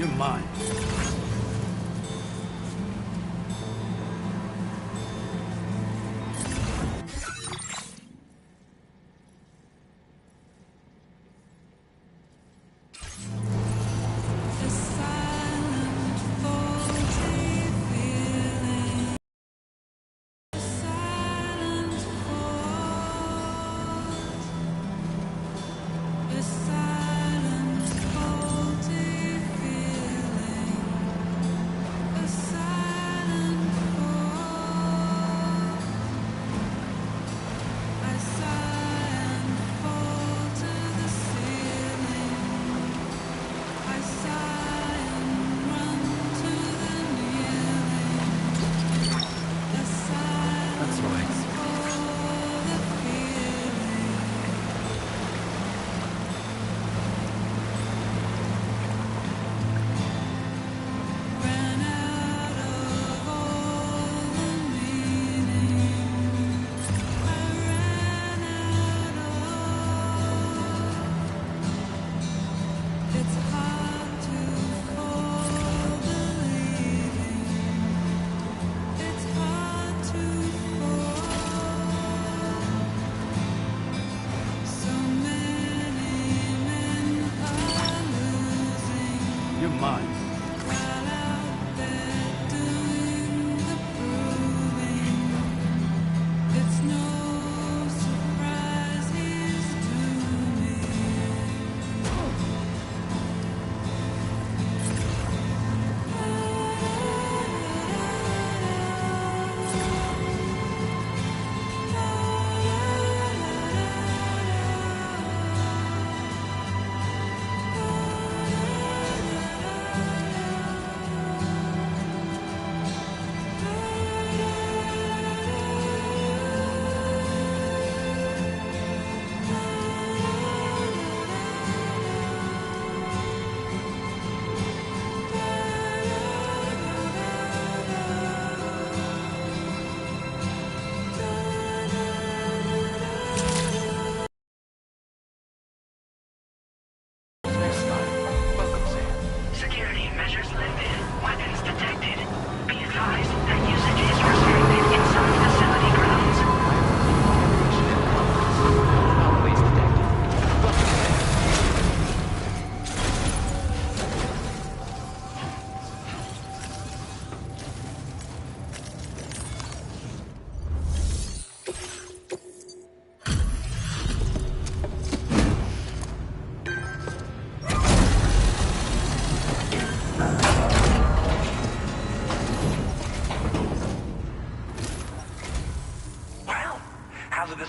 You're mine.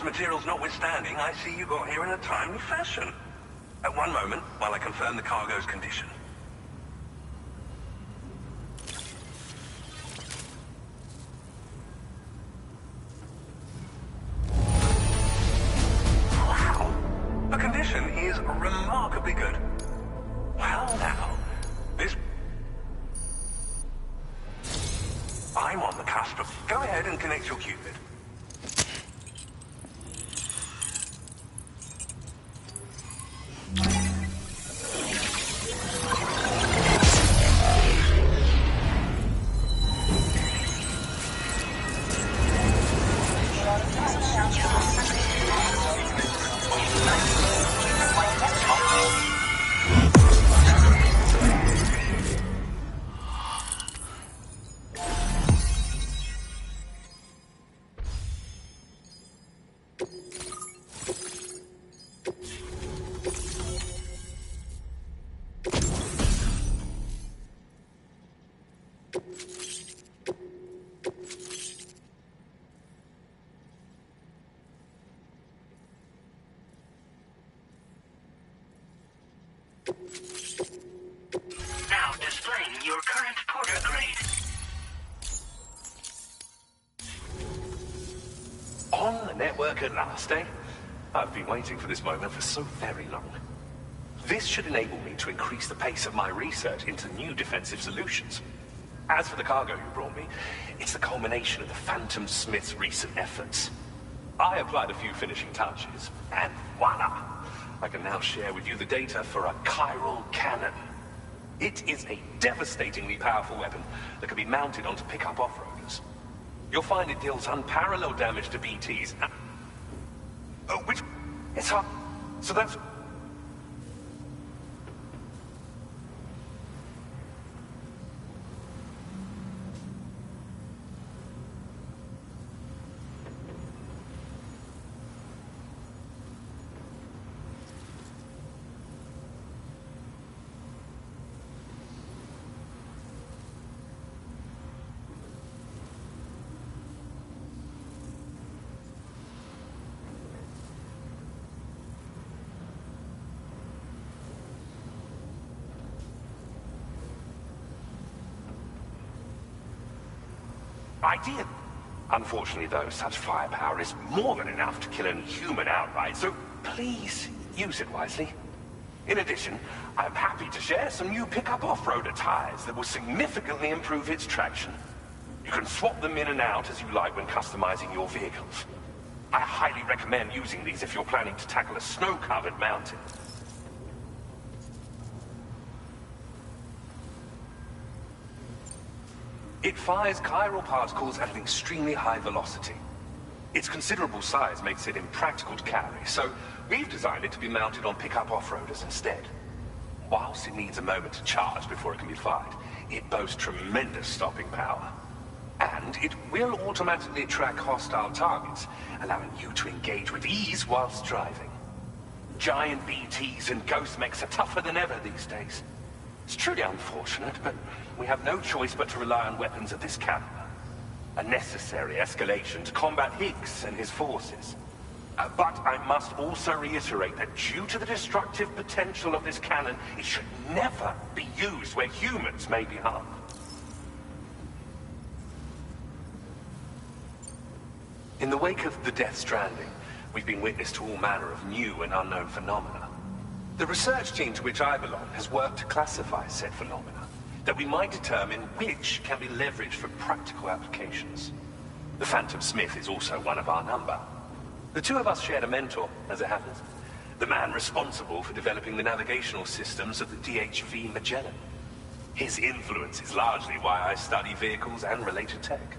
Materials notwithstanding, I see you got here in a timely fashion. At one moment, while I confirm the cargo's condition. Wow! The condition is remarkably good. Well now, this... I'm on the cusp of... Go ahead and connect your Cupid. Now displaying your current porter grade. On the network at last, eh? I've been waiting for this moment for so very long. This should enable me to increase the pace of my research into new defensive solutions. As for the cargo you brought me, it's the culmination of the Phantom Smith's recent efforts. I applied a few finishing touches, and voila! I can now share with you the data for a chiral cannon. It is a devastatingly powerful weapon that can be mounted onto pickup off-roaders. You'll find it deals unparalleled damage to BTs. Which... It's hard. So that's... idea. Unfortunately, though, such firepower is more than enough to kill an human outright, so please use it wisely. In addition, I'm happy to share some new pickup off-roader tires that will significantly improve its traction. You can swap them in and out as you like when customizing your vehicles. I highly recommend using these if you're planning to tackle a snow-covered mountain. It fires chiral particles at an extremely high velocity. Its considerable size makes it impractical to carry, so we've designed it to be mounted on pickup off-roaders instead. Whilst it needs a moment to charge before it can be fired, it boasts tremendous stopping power. And it will automatically track hostile targets, allowing you to engage with ease whilst driving. Giant BTs and ghost mechs are tougher than ever these days. It's truly unfortunate, but we have no choice but to rely on weapons of this caliber. A necessary escalation to combat Higgs and his forces. But I must also reiterate that due to the destructive potential of this cannon, it should never be used where humans may be harmed. In the wake of the Death Stranding, we've been witness to all manner of new and unknown phenomena. The research team to which I belong has worked to classify said phenomena, that we might determine which can be leveraged for practical applications. The Phantom Smith is also one of our number. The two of us shared a mentor, as it happens. The man responsible for developing the navigational systems of the DHV Magellan. His influence is largely why I study vehicles and related tech.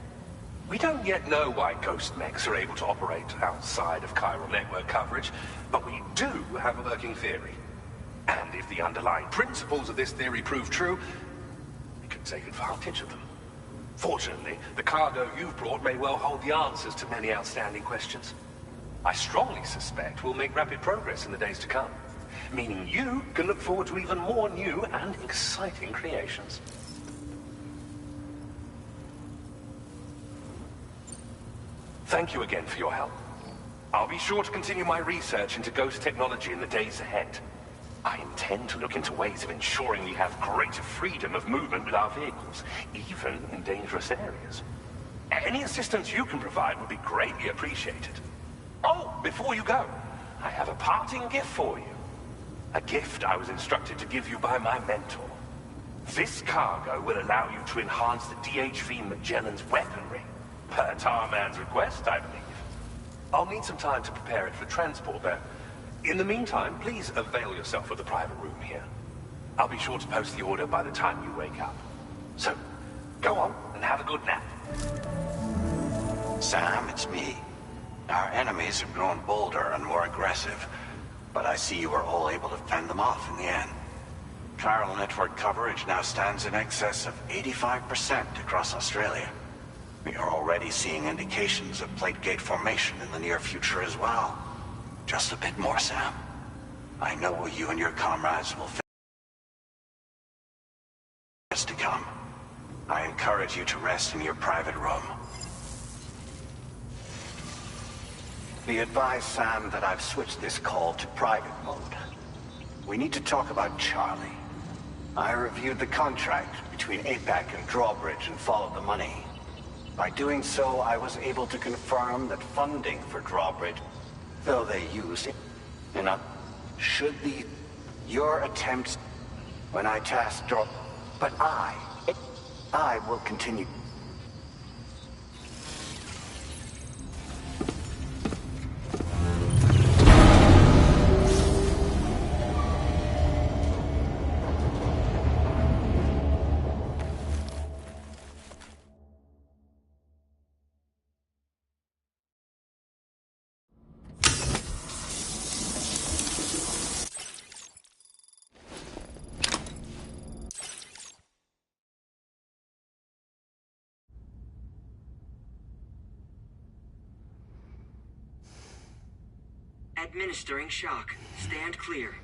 We don't yet know why ghost mechs are able to operate outside of chiral network coverage, but we do have a working theory. And if the underlying principles of this theory prove true, we can take advantage of them. Fortunately, the cargo you've brought may well hold the answers to many outstanding questions. I strongly suspect we'll make rapid progress in the days to come, meaning you can look forward to even more new and exciting creations. Thank you again for your help. I'll be sure to continue my research into ghost technology in the days ahead. I intend to look into ways of ensuring we have greater freedom of movement with our vehicles, even in dangerous areas. Any assistance you can provide would be greatly appreciated. Oh, before you go, I have a parting gift for you. A gift I was instructed to give you by my mentor. This cargo will allow you to enhance the DHV Magellan's weaponry. Per Tarman's request, I believe. I'll need some time to prepare it for transport, though. In the meantime, please avail yourself of the private room here. I'll be sure to post the order by the time you wake up. So, go on and have a good nap. Sam, it's me. Our enemies have grown bolder and more aggressive, but I see you were all able to fend them off in the end. Chiral network coverage now stands in excess of 85% across Australia. We are already seeing indications of plate gate formation in the near future as well. Just a bit more, Sam. I know you and your comrades will face to come. I encourage you to rest in your private room. Be advised, Sam, that I've switched this call to private mode. We need to talk about Charlie. I reviewed the contract between APAC and Drawbridge and followed the money. By doing so, I was able to confirm that funding for Drawbridge, though they used it, should be your attempts when I tasked Draw... But I will continue. Administering shock. Stand clear.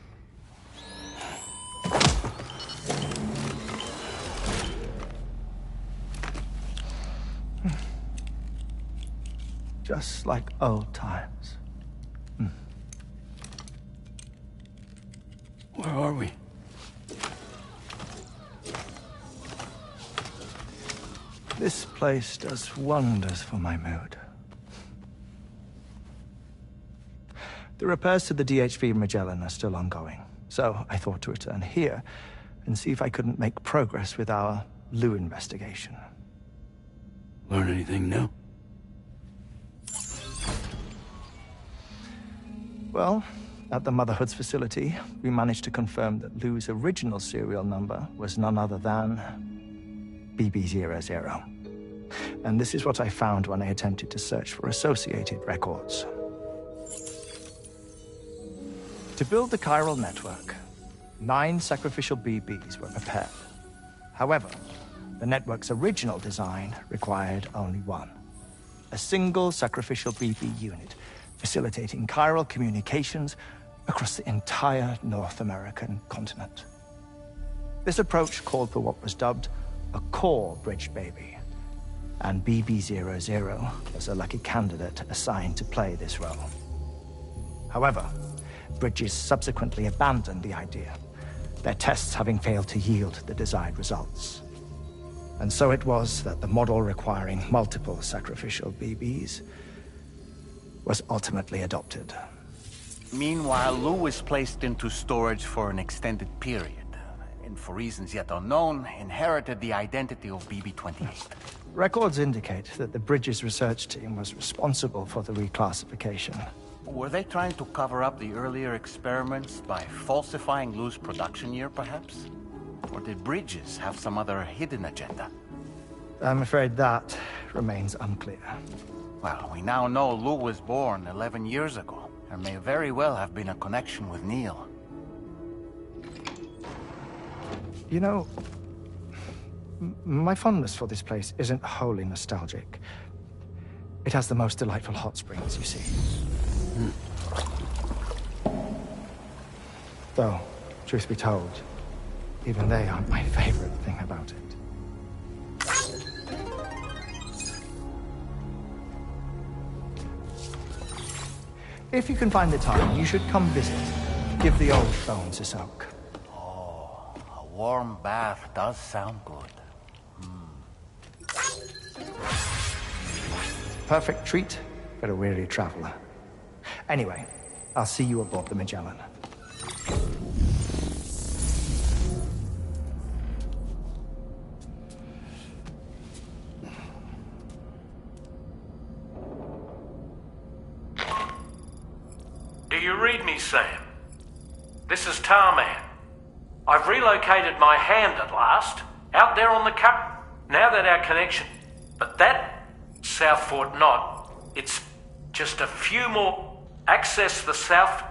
Just like old times. Where are we? This place does wonders for my mood. The repairs to the DHV Magellan are still ongoing, so I thought to return here and see if I couldn't make progress with our Lou investigation. Learn anything new? Well, at the Motherhood's facility, we managed to confirm that Lou's original serial number was none other than BB00. And this is what I found when I attempted to search for associated records. To build the chiral network, 9 sacrificial BBs were prepared. However, the network's original design required only 1. A single sacrificial BB unit, facilitating chiral communications across the entire North American continent. This approach called for what was dubbed a core bridge baby, and BB00 was a lucky candidate assigned to play this role. However, Bridges subsequently abandoned the idea, their tests having failed to yield the desired results. And so it was that the model requiring multiple sacrificial BBs was ultimately adopted. Meanwhile, Lou was placed into storage for an extended period, and for reasons yet unknown, inherited the identity of BB-28. Records indicate that the Bridges research team was responsible for the reclassification. Were they trying to cover up the earlier experiments by falsifying Lou's production year, perhaps? Or did Bridges have some other hidden agenda? I'm afraid that remains unclear. Well, we now know Lou was born 11 years ago. There may very well have been a connection with Neil. You know, my fondness for this place isn't wholly nostalgic. It has the most delightful hot springs, you see. Though, truth be told, even they aren't my favorite thing about it. If you can find the time, you should come visit. Give the old bones a soak. Oh, a warm bath does sound good. Perfect treat for a weary traveler. Anyway, I'll see you aboard the Magellan. Do you read me, Sam? This is Tarman. I've relocated my hand at last, out there on the cup. Now that our connection... But that South Fort knot, it's just a few more... Access the South